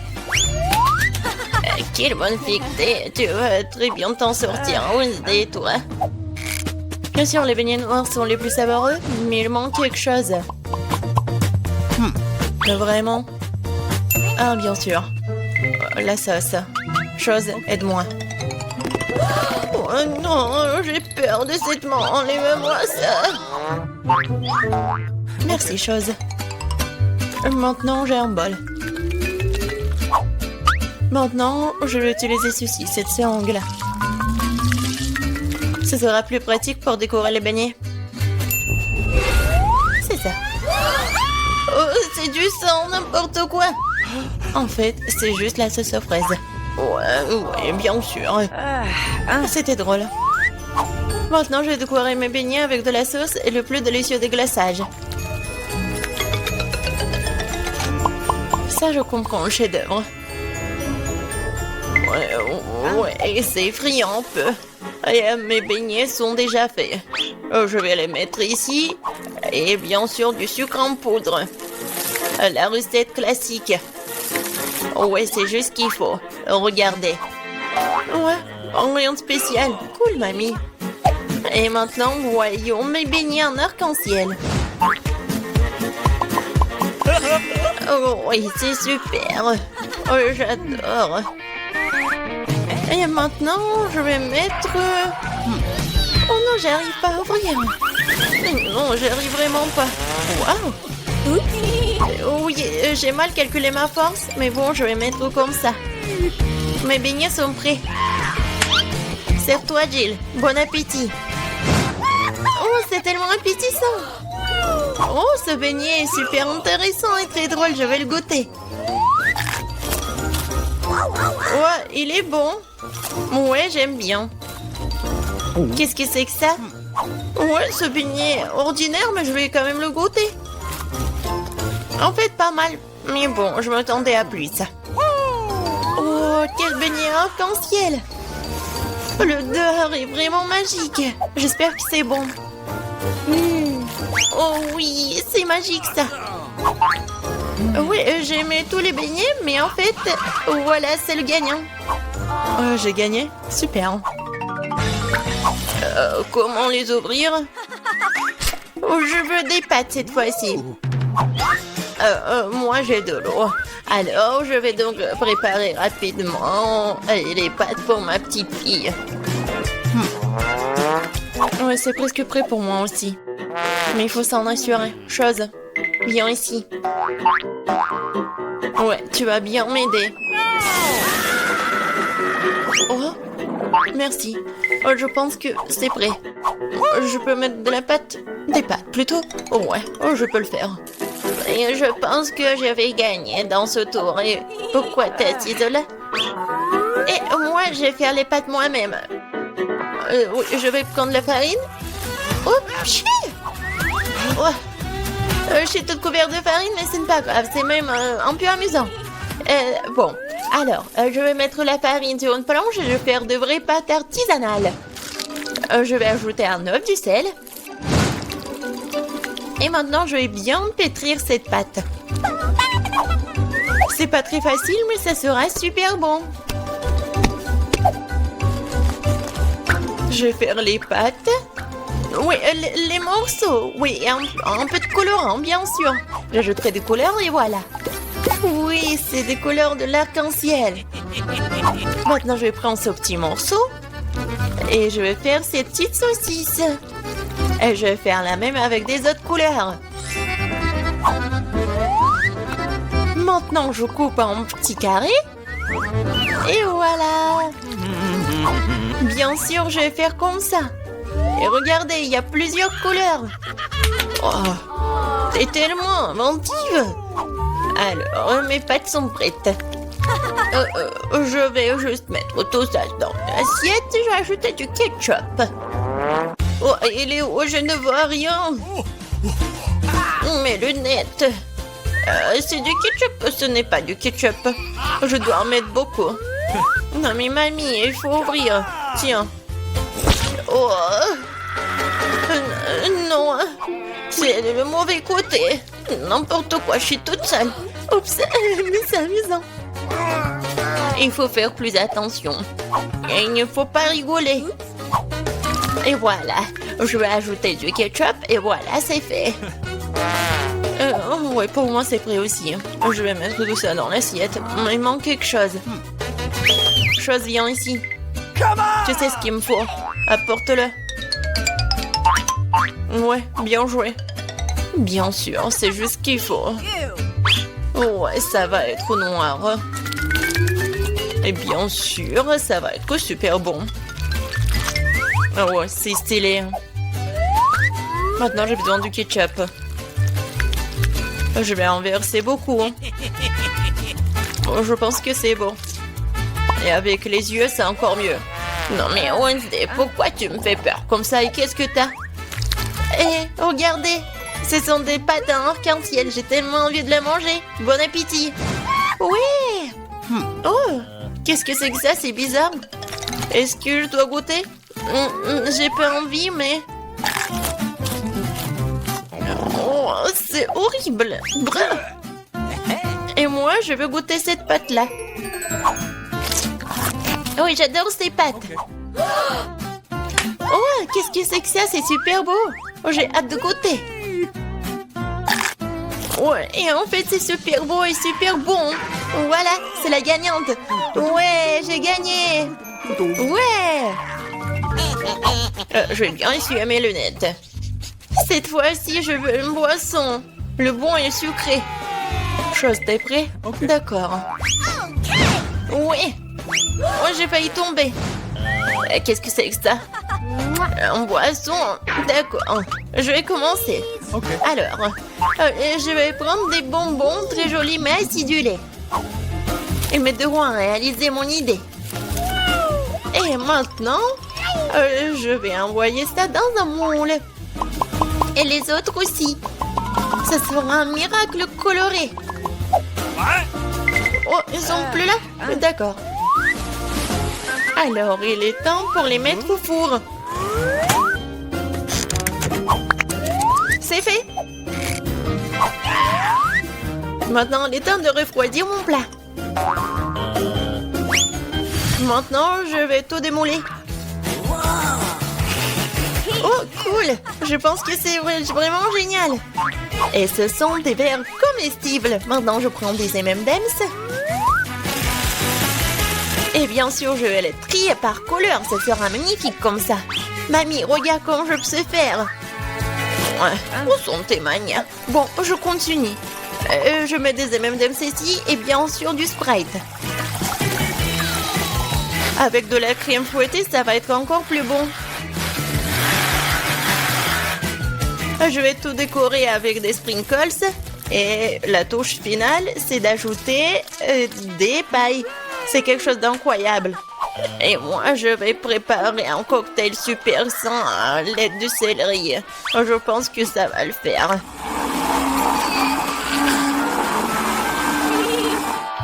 Quelle bonne fille que t'es. Tu vas très bien t'en sortir, Wednesday, toi. Bien sûr, les beignets noirs sont les plus savoureux, mais il manque quelque chose. Vraiment? Ah, bien sûr. La sauce. Chose, aide-moi. Oh non, j'ai peur de cette main. Enlève-moi ça. Merci, chose. Maintenant, j'ai un bol. Maintenant, je vais utiliser ceci, cette sangle. Ce sera plus pratique pour décorer les beignets. C'est ça. Oh, c'est du sang, n'importe quoi. En fait, c'est juste la sauce aux fraises. Ouais, bien sûr. C'était drôle. Maintenant, je vais décorer mes beignets avec de la sauce et le plus délicieux des glaçages. Ça, je comprends le chef-d'œuvre. Ouais, c'est effrayant un peu. Et, mes beignets sont déjà faits. Je vais les mettre ici. Et bien sûr, du sucre en poudre. La recette classique. Ouais, c'est juste ce qu'il faut. Regardez. Ouais, rien de spécial. Cool, mamie. Et maintenant, voyons mes beignets en arc-en-ciel. Oh, oui, c'est super. Oh, j'adore. Et maintenant, je vais mettre... Oh non, j'arrive pas à ouvrir. Non, j'arrive vraiment pas. Waouh. Oui, j'ai mal calculé ma force, mais bon, je vais mettre comme ça. Mes beignets sont prêts. Serre-toi, Jill. Bon appétit. Oh, c'est tellement appétissant. Oh, ce beignet est super intéressant et très drôle. Je vais le goûter. Ouais, il est bon. Ouais, j'aime bien. Qu'est-ce que c'est que ça? Ouais, ce beignet est ordinaire, mais je vais quand même le goûter. En fait, pas mal. Mais bon, je m'attendais à plus. Oh, quel beignet arc-en-ciel. Le dehors est vraiment magique. J'espère que c'est bon. Oh oui, c'est magique ça. Oui, j'ai aimé tous les beignets, mais en fait, voilà, c'est le gagnant. J'ai gagné? Super. Comment les ouvrir? Je veux des pâtes cette fois-ci. Moi, j'ai de l'eau. Alors, je vais donc préparer rapidement les pâtes pour ma petite fille. Ouais, c'est presque prêt pour moi aussi. Mais il faut s'en assurer. Chose, viens ici. Ouais, tu vas bien m'aider. Oh, merci. Je pense que c'est prêt. Je peux mettre de la pâte? Des pâtes, plutôt? Ouais, je peux le faire. Et je pense que je vais gagner dans ce tour. Et pourquoi t'es assise là? Et moi, je vais faire les pâtes moi-même. Oui, je vais prendre la farine. Oh, pchi! Ouais. Je suis toute couverte de farine, mais ce n'est pas grave. C'est même un peu amusant. Bon, alors, je vais mettre la farine sur une planche et je vais faire de vraies pâtes artisanales. Je vais ajouter un œuf, du sel. Et maintenant, je vais bien pétrir cette pâte. C'est pas très facile, mais ça sera super bon. Je vais faire les pâtes. Oui, les morceaux. Oui, et un peu de colorant, bien sûr. J'ajouterai des couleurs et voilà. Oui, c'est des couleurs de l'arc-en-ciel. Maintenant, je vais prendre ce petit morceau. Et je vais faire ces petites saucisses. Et je vais faire la même avec des autres couleurs. Maintenant, je coupe en petits carrés. Et voilà. Bien sûr, je vais faire comme ça. Et regardez, il y a plusieurs couleurs. Oh, t'es tellement inventive. Alors, mes pâtes sont prêtes. Je vais juste mettre tout ça dans l'assiette. Je vais ajouter du ketchup. Oh, il est où? Je ne vois rien. Mes lunettes. C'est du ketchup. Ce n'est pas du ketchup. Je dois en mettre beaucoup. Non, mais mamie, il faut ouvrir. Tiens. Oh. Non. C'est le mauvais côté. N'importe quoi, je suis toute seule. Oups, mais c'est amusant. Il faut faire plus attention. Et il ne faut pas rigoler. Et voilà. Je vais ajouter du ketchup et voilà, c'est fait. Ouais, pour moi, c'est prêt aussi. Je vais mettre tout ça dans l'assiette. Il manque quelque chose. Chose, viens ici. Tu sais ce qu'il me faut. Apporte-le. Ouais, bien joué. Bien sûr, c'est juste ce qu'il faut. Ouais, ça va être noir. Et bien sûr, ça va être super bon. Ah ouais, c'est stylé. Maintenant, j'ai besoin du ketchup. Je vais en verser beaucoup. Je pense que c'est bon. Et avec les yeux, c'est encore mieux. Non mais Wednesday, pourquoi tu me fais peur comme ça et qu'est-ce que t'as? Eh, regardez, ce sont des pâtes à arc-en-ciel. J'ai tellement envie de les manger. Bon appétit. Oui. Oh, qu'est-ce que c'est que ça? C'est bizarre. Est-ce que je dois goûter? J'ai pas envie, mais... Oh, c'est horrible. Bref. Et moi, je veux goûter cette pâte-là. Oui, j'adore ces pâtes. Oh, qu'est-ce que c'est que ça? C'est super beau. Oh, j'ai hâte de goûter. Ouais, et en fait, c'est super beau et super bon. Voilà, c'est la gagnante. Ouais, j'ai gagné. Ouais. Je vais bien essuyer mes lunettes. Cette fois-ci, je veux une boisson. Le bon et le sucré. Chose, t'es prêt? D'accord. Oui. Oh, j'ai failli tomber. Qu'est-ce que c'est que ça? En boisson? D'accord. Je vais commencer. Alors, je vais prendre des bonbons très jolis mais acidulés. Ils m'aideront à réaliser mon idée. Et maintenant, je vais envoyer ça dans un moule. Et les autres aussi. Ça sera un miracle coloré. Oh, ils sont plus là? D'accord. Alors, il est temps pour les mettre au four. C'est fait. Maintenant, il est temps de refroidir mon plat. Maintenant, je vais tout démouler. Oh, cool! Je pense que c'est vraiment génial. Et ce sont des verres comestibles. Maintenant, je prends des M&M's. Et bien sûr, je vais les trier par couleur. Ça sera magnifique comme ça. Mamie, regarde comment je sais faire. Où sont tes manias? Bon, je continue. Je mets des M&M's ici et bien sûr du Sprite. Avec de la crème fouettée, ça va être encore plus bon. Je vais tout décorer avec des sprinkles. Et la touche finale, c'est d'ajouter des pailles. C'est quelque chose d'incroyable. Et moi, je vais préparer un cocktail super sain à l'aide du céleri. Je pense que ça va le faire.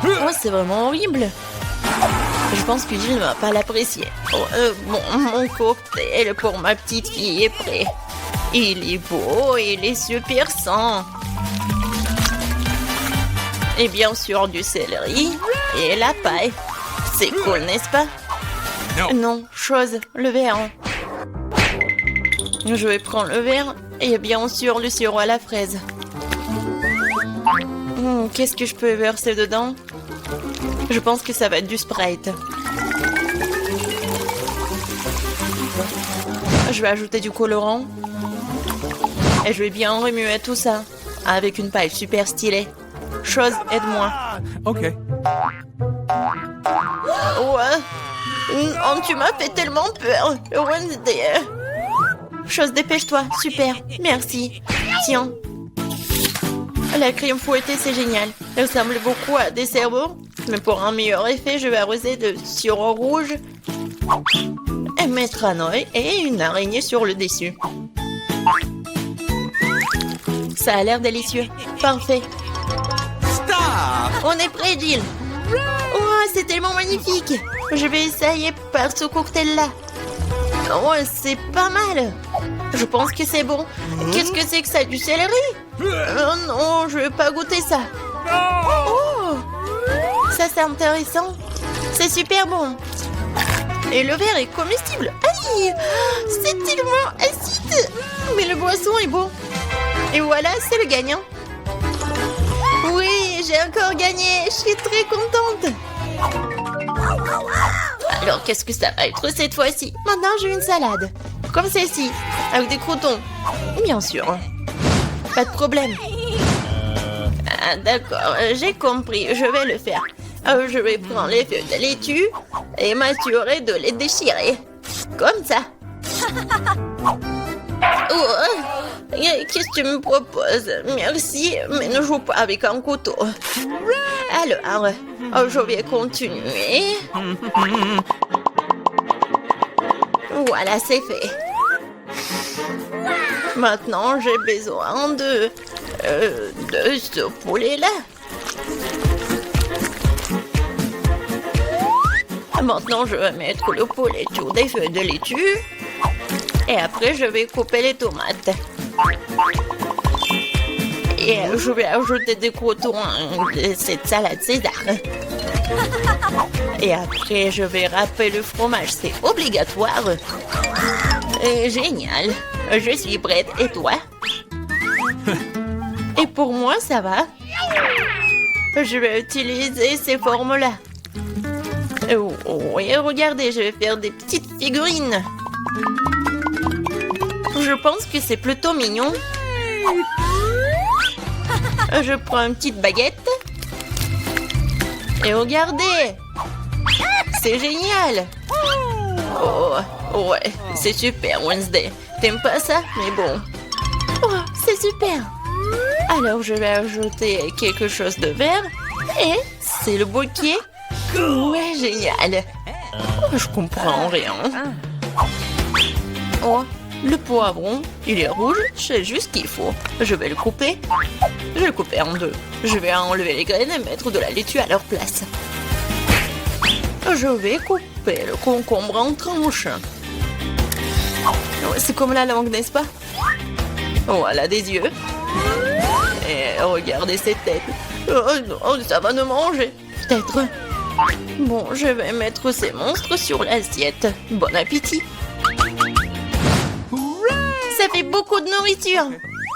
Oh, c'est vraiment horrible. Je pense que Jill ne va pas l'apprécier. Oh, bon, mon cocktail pour ma petite fille est prêt. Il est beau, il est super sain. Et bien sûr du céleri et la paille. C'est cool, n'est-ce pas? Non, chose, le verre. Je vais prendre le verre et bien sûr le sirop à la fraise. Qu'est-ce que je peux verser dedans? Je pense que ça va être du Sprite. Je vais ajouter du colorant. Et je vais bien remuer tout ça avec une paille super stylée. Chose, aide-moi. OK. Ouais. Oh, tu m'as fait tellement peur. Wednesday. Chose, dépêche-toi. Super. Merci. Tiens. La crème fouettée, c'est génial. Elle ressemble beaucoup à des cerveaux. Mais pour un meilleur effet, je vais arroser de sirop rouge et mettre un œil et une araignée sur le dessus. Ça a l'air délicieux. Parfait. Stop! On est prêt, Jill. Oh, c'est tellement magnifique. Je vais essayer par ce cocktail-là. Oh, c'est pas mal. Je pense que c'est bon. Qu'est-ce que c'est que ça? Du céleri? Oh non, je vais pas goûter ça. Oh, ça c'est intéressant. C'est super bon. Et le verre est comestible. Aïe, c'est tellement acide. Mais le boisson est bon. Et voilà, c'est le gagnant. Oui, j'ai encore gagné. Je suis très contente. Alors, qu'est-ce que ça va être cette fois-ci? Maintenant, j'ai une salade. Comme celle-ci, avec des croutons. Bien sûr. Pas de problème. Ah, d'accord, j'ai compris. Je vais le faire. Je vais prendre les feuilles de laitue et m'assurer de les déchirer. Comme ça. Oh, qu'est-ce que tu me proposes? Merci, mais ne joue pas avec un couteau. Alors, je vais continuer. Voilà, c'est fait. Maintenant, j'ai besoin de ce poulet-là. Maintenant, je vais mettre le poulet sur des feuilles de laitue. Et après, je vais couper les tomates. Et je vais ajouter des croutons de cette salade César. Et après, je vais râper le fromage. C'est obligatoire. Génial. Je suis prête. Et toi? Et pour moi, ça va. Je vais utiliser ces formes-là. Oui, regardez, je vais faire des petites figurines. Je pense que c'est plutôt mignon. Je prends une petite baguette. Et regardez. C'est génial. Oh, ouais, c'est super, Wednesday. T'aimes pas ça? Mais bon. Oh, c'est super. Alors, je vais ajouter quelque chose de vert. Et c'est le bouquet. Ouais, génial. Oh, je comprends rien. Oh, le poivron, il est rouge, c'est juste ce qu'il faut. Je vais le couper. Je vais le couper en deux. Je vais enlever les graines et mettre de la laitue à leur place. Je vais couper le concombre en tranches. C'est comme la langue, n'est-ce pas? Voilà des yeux. Et regardez cette tête. Oh, ça va nous manger. Peut-être. Bon, je vais mettre ces monstres sur l'assiette. Bon appétit. Ça fait beaucoup de nourriture.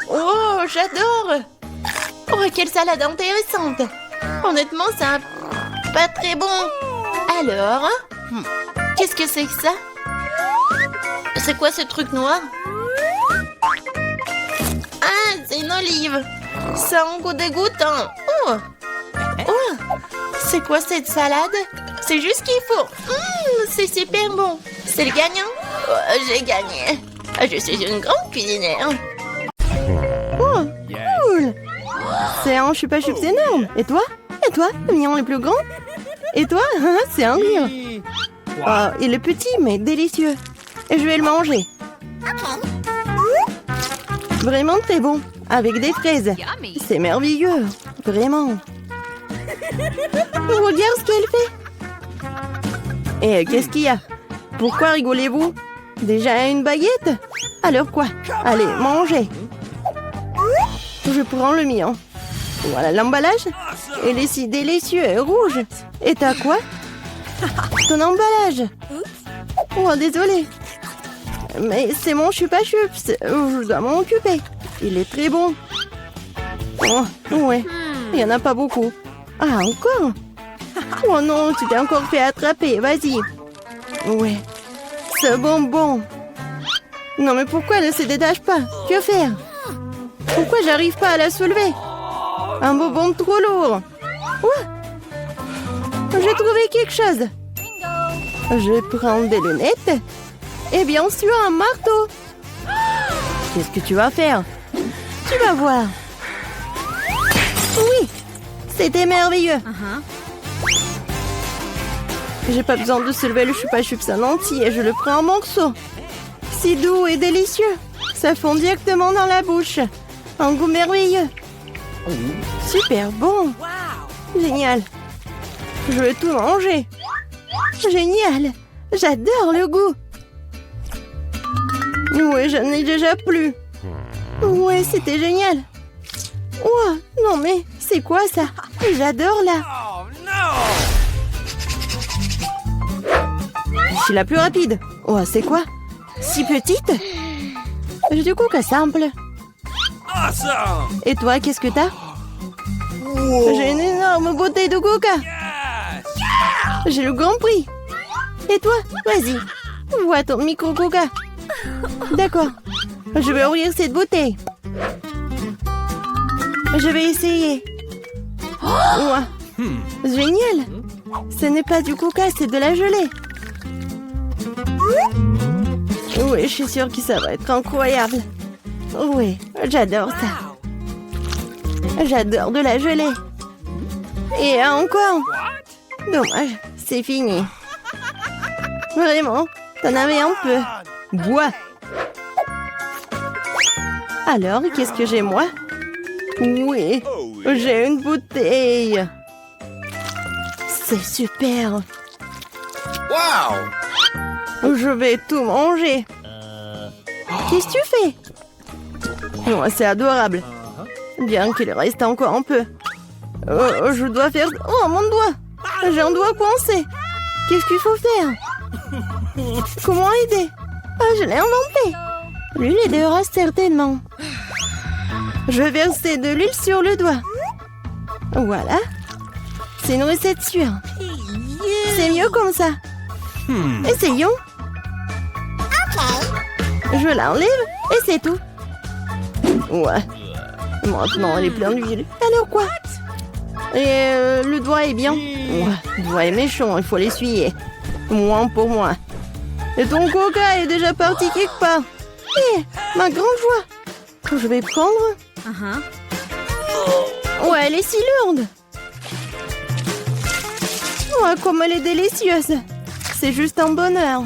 Oh, j'adore. Oh, quelle salade intéressante. Honnêtement, ça pas très bon. Alors, qu'est-ce que c'est que ça? C'est quoi ce truc noir? Ah, c'est une olive. Ça a un goût dégoûtant. Oh, oh. C'est quoi cette salade? C'est juste ce qu'il faut. C'est super bon. C'est le gagnant? Oh, j'ai gagné. Je suis une grande cuisinière. Oh, cool. C'est un chupa chups énorme. Et toi? Le mignon est plus grand? Et toi? C'est un rire. Oh, il est petit, mais délicieux. Et je vais le manger. Vraiment très bon. Avec des fraises. C'est merveilleux. Vraiment. Regarde ce qu'elle fait. Et qu'est-ce qu'il y a? Pourquoi rigolez-vous? Déjà une baguette? Alors quoi? Allez, mangez. Je prends le mien. Voilà l'emballage. Il est si délicieux et rouge. Et t'as quoi? Ton emballage. Oh, désolé. Mais c'est mon chupa-chups. Je dois m'en occuper. Il est très bon. Oh, ouais. Il n'y en a pas beaucoup. Ah, encore? Oh non, tu t'es encore fait attraper. Vas-y. Ouais. Ce bonbon. Non, mais pourquoi elle ne se détache pas? Que faire? Pourquoi j'arrive pas à la soulever? Un bonbon trop lourd. Ouais. J'ai trouvé quelque chose. Je prends des lunettes. Et bien sûr, un marteau. Qu'est-ce que tu vas faire? Tu vas voir. Oui, c'était merveilleux. J'ai pas besoin de soulever le chupa-chups en entier. Je le prends en morceaux. C'est doux et délicieux. Ça fond directement dans la bouche. Un goût merveilleux. Super bon. Génial. Je veux tout manger. Génial. J'adore le goût. Ouais, j'en ai déjà plus. Ouais, c'était génial. Ouah, non mais, c'est quoi ça? J'adore là. Je suis la plus rapide. Oh, c'est quoi? Si petite? J'ai du coca simple. Et toi, qu'est-ce que t'as? J'ai une énorme bouteille de coca. J'ai le grand prix. Et toi? Vas-y. Vois ton micro coca. D'accord. Je vais ouvrir cette bouteille. Je vais essayer. Ouah. Génial. Ce n'est pas du coca, c'est de la gelée. Oui, je suis sûre que ça va être incroyable. Oui, j'adore ça. J'adore de la gelée. Et encore. Dommage, c'est fini. Vraiment, t'en avais un peu. Bois. Alors, qu'est-ce que j'ai moi? Oui, j'ai une bouteille. C'est super. Wow! Je vais tout manger. Qu'est-ce que tu fais? Oh, c'est adorable. Bien qu'il reste encore un peu. Je dois faire... Oh, mon doigt! J'ai un doigt coincé. Qu'est-ce qu'il faut faire? Comment aider? Ah, je l'ai inventé. L'huile aidera certainement. Je vais verser de l'huile sur le doigt. Voilà. C'est une recette sûre. C'est mieux comme ça. Essayons. Je l'enlève et c'est tout. Ouais. Maintenant, elle est pleine d'huile. Alors quoi? Et le doigt est bien. Ouais, le doigt est méchant, il faut l'essuyer. Moins pour moi. Et ton coca est déjà parti quelque part. Hé, ma grande joie. Que je vais prendre. Ouais, elle est si lourde. Ouais, comme elle est délicieuse. C'est juste un bonheur.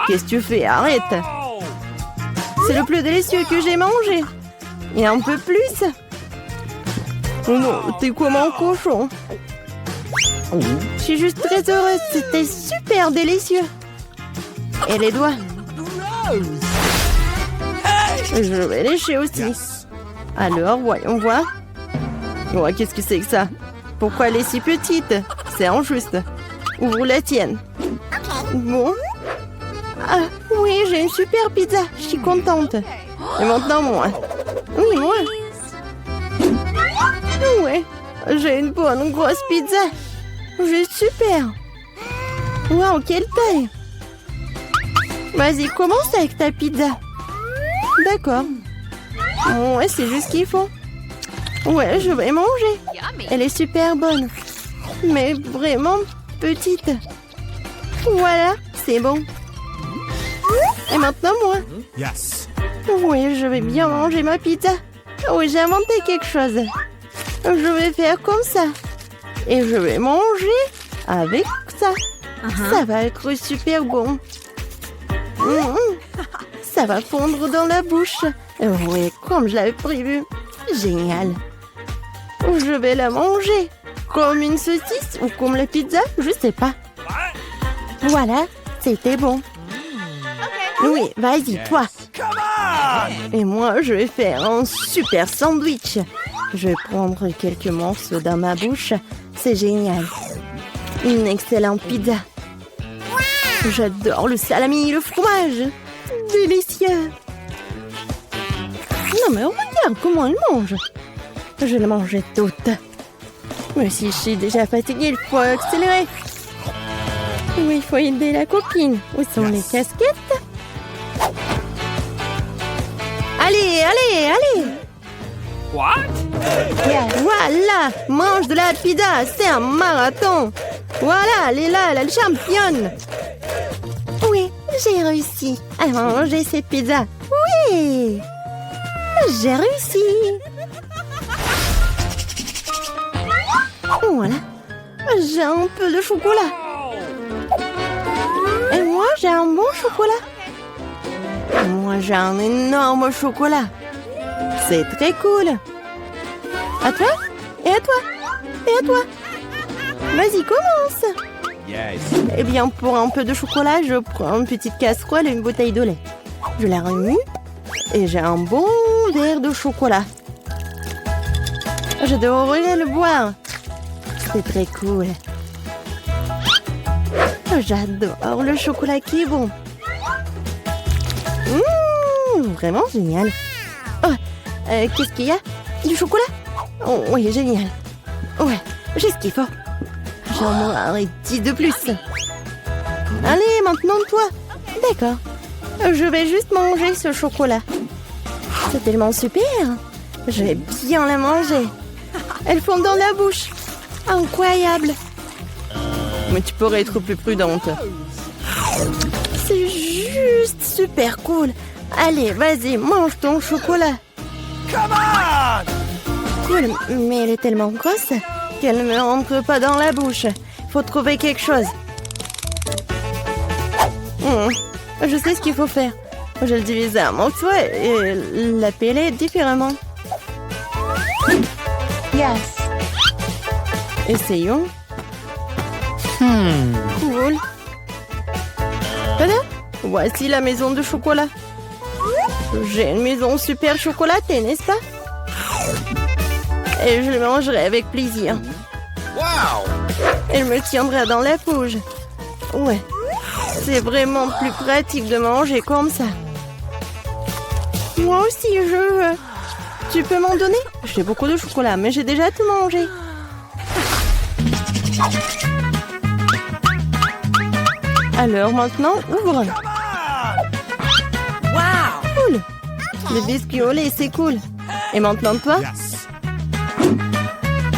Qu'est-ce que tu fais? Arrête. C'est le plus délicieux que j'ai mangé. Et un peu plus. Oh non, t'es comme un cochon. Je suis juste très heureuse. C'était super délicieux. Et les doigts? Je vais lécher aussi. Alors, voyons voir. Ouais, qu'est-ce que c'est que ça? Pourquoi elle est si petite? C'est injuste. Ouvre la tienne. Bon. Ah, oui, j'ai une super pizza. Je suis contente. Et maintenant, moi. Oui, moi. Ouais, j'ai une bonne grosse pizza. Juste super. Waouh, quelle taille. Vas-y, commence avec ta pizza. D'accord. Ouais, c'est juste ce qu'il faut. Ouais, je vais manger. Elle est super bonne. Mais vraiment petite. Voilà, c'est bon. Et maintenant, moi. Yes. Oui, je vais bien manger ma pizza. Oui, j'ai inventé quelque chose. Je vais faire comme ça. Et je vais manger avec ça. Ça va être super bon. Ça va fondre dans la bouche. Oui, comme je l'avais prévu. Génial. Je vais la manger. Comme une saucisse ou comme la pizza, je sais pas. Voilà, c'était bon. Oui, vas-y, toi. Et moi, je vais faire un super sandwich. Je vais prendre quelques morceaux dans ma bouche. C'est génial. Une excellente pizza. J'adore le salami et le fromage. Délicieux. Non mais regarde comment elle mange. Je la mangeais toute. Mais si je suis déjà fatiguée, il faut accélérer. Oui, il faut aider la copine. Où sont les casquettes? Allez, allez, allez! What? Voilà! Mange de la pizza, c'est un marathon! Voilà, elle est là, elle est championne! Oui, j'ai réussi à manger cette pizza. Oui! J'ai réussi! Voilà, j'ai un peu de chocolat. Et moi, j'ai un bon chocolat. Moi, j'ai un énorme chocolat. C'est très cool. À toi? Et à toi? Et à toi? Vas-y, commence. Yes. Eh bien, pour un peu de chocolat, je prends une petite casserole et une bouteille de lait. Je la remue et j'ai un bon verre de chocolat. J'adorerais le boire. C'est très cool. J'adore le chocolat qui est bon. Vraiment génial. Oh, qu'est-ce qu'il y a? Du chocolat? Oh, oui, génial. Ouais, j'ai ce qu'il faut. J'en aurai 10 de plus. Allez, maintenant toi. D'accord. Je vais juste manger ce chocolat. C'est tellement super. Je vais bien la manger. Elle fond dans la bouche. Incroyable. Mais tu pourrais être plus prudente. C'est juste super cool. Allez, vas-y, mange ton chocolat. Come on! Cool, mais elle est tellement grosse qu'elle ne me rentre pas dans la bouche. Faut trouver quelque chose. Je sais ce qu'il faut faire. Je le divise en morceaux et la peler différemment. Yes. Essayons. Cool. Voilà, voici la maison de chocolat. J'ai une maison super chocolatée, n'est-ce pas? Et je le mangerai avec plaisir. Wow! Elle me tiendra dans la bouche. Ouais, c'est vraiment plus pratique de manger comme ça. Moi aussi, je veux. Tu peux m'en donner? J'ai beaucoup de chocolat, mais j'ai déjà tout mangé. Alors maintenant, ouvre. Cool. Le biscuit au lait, c'est cool. Et maintenant toi? Yes.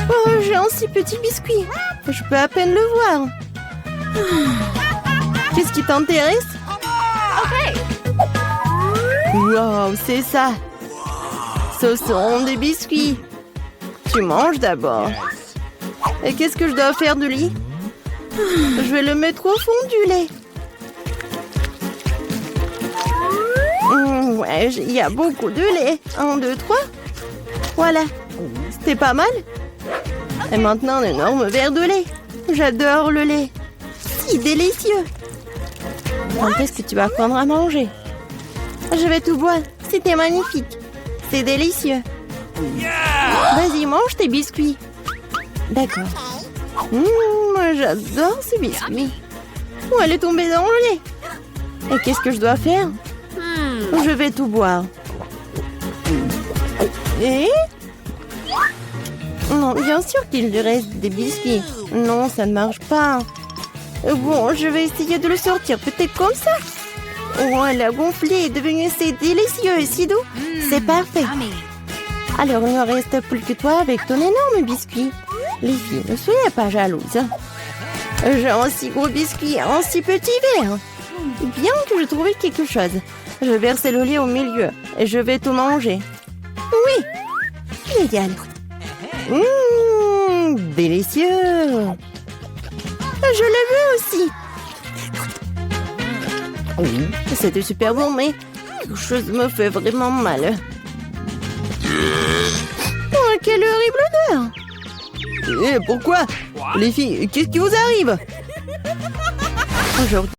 Oh, j'ai un si petit biscuit. Je peux à peine le voir. Qu'est-ce qui t'intéresse? Wow, c'est ça. Ce sont des biscuits. Tu manges d'abord. Et qu'est-ce que je dois faire de lui? Je vais le mettre au fond du lait. Ouais, il y a beaucoup de lait. 1, 2, 3. Voilà. C'était pas mal. Et maintenant, un énorme verre de lait. J'adore le lait. Si délicieux. Quand est-ce que tu vas prendre à manger? Je vais tout boire. C'était magnifique. C'est délicieux. Vas-y, mange tes biscuits. D'accord. Moi, j'adore ces biscuits. Oh, elle est tombée dans le lait. Et qu'est-ce que je dois faire? Je vais tout boire. Et? Non, bien sûr qu'il lui reste des biscuits. Non, ça ne marche pas. Bon, je vais essayer de le sortir. Peut-être comme ça. Oh, elle a gonflé et devenu si délicieux et si doux. C'est parfait. Alors, il ne reste plus que toi avec ton énorme biscuit. Les filles, ne soyez pas jalouses. J'ai un si gros biscuit, un si petit verre. Bien que je trouvais quelque chose. Je vais verser le lait au milieu et je vais tout manger. Oui, génial. Délicieux. Je l'ai vu aussi. Oui, c'était super bon, mais quelque chose me fait vraiment mal. Oh, quelle horrible odeur! Pourquoi? Les filles, qu'est-ce qui vous arrive? Aujourd'hui,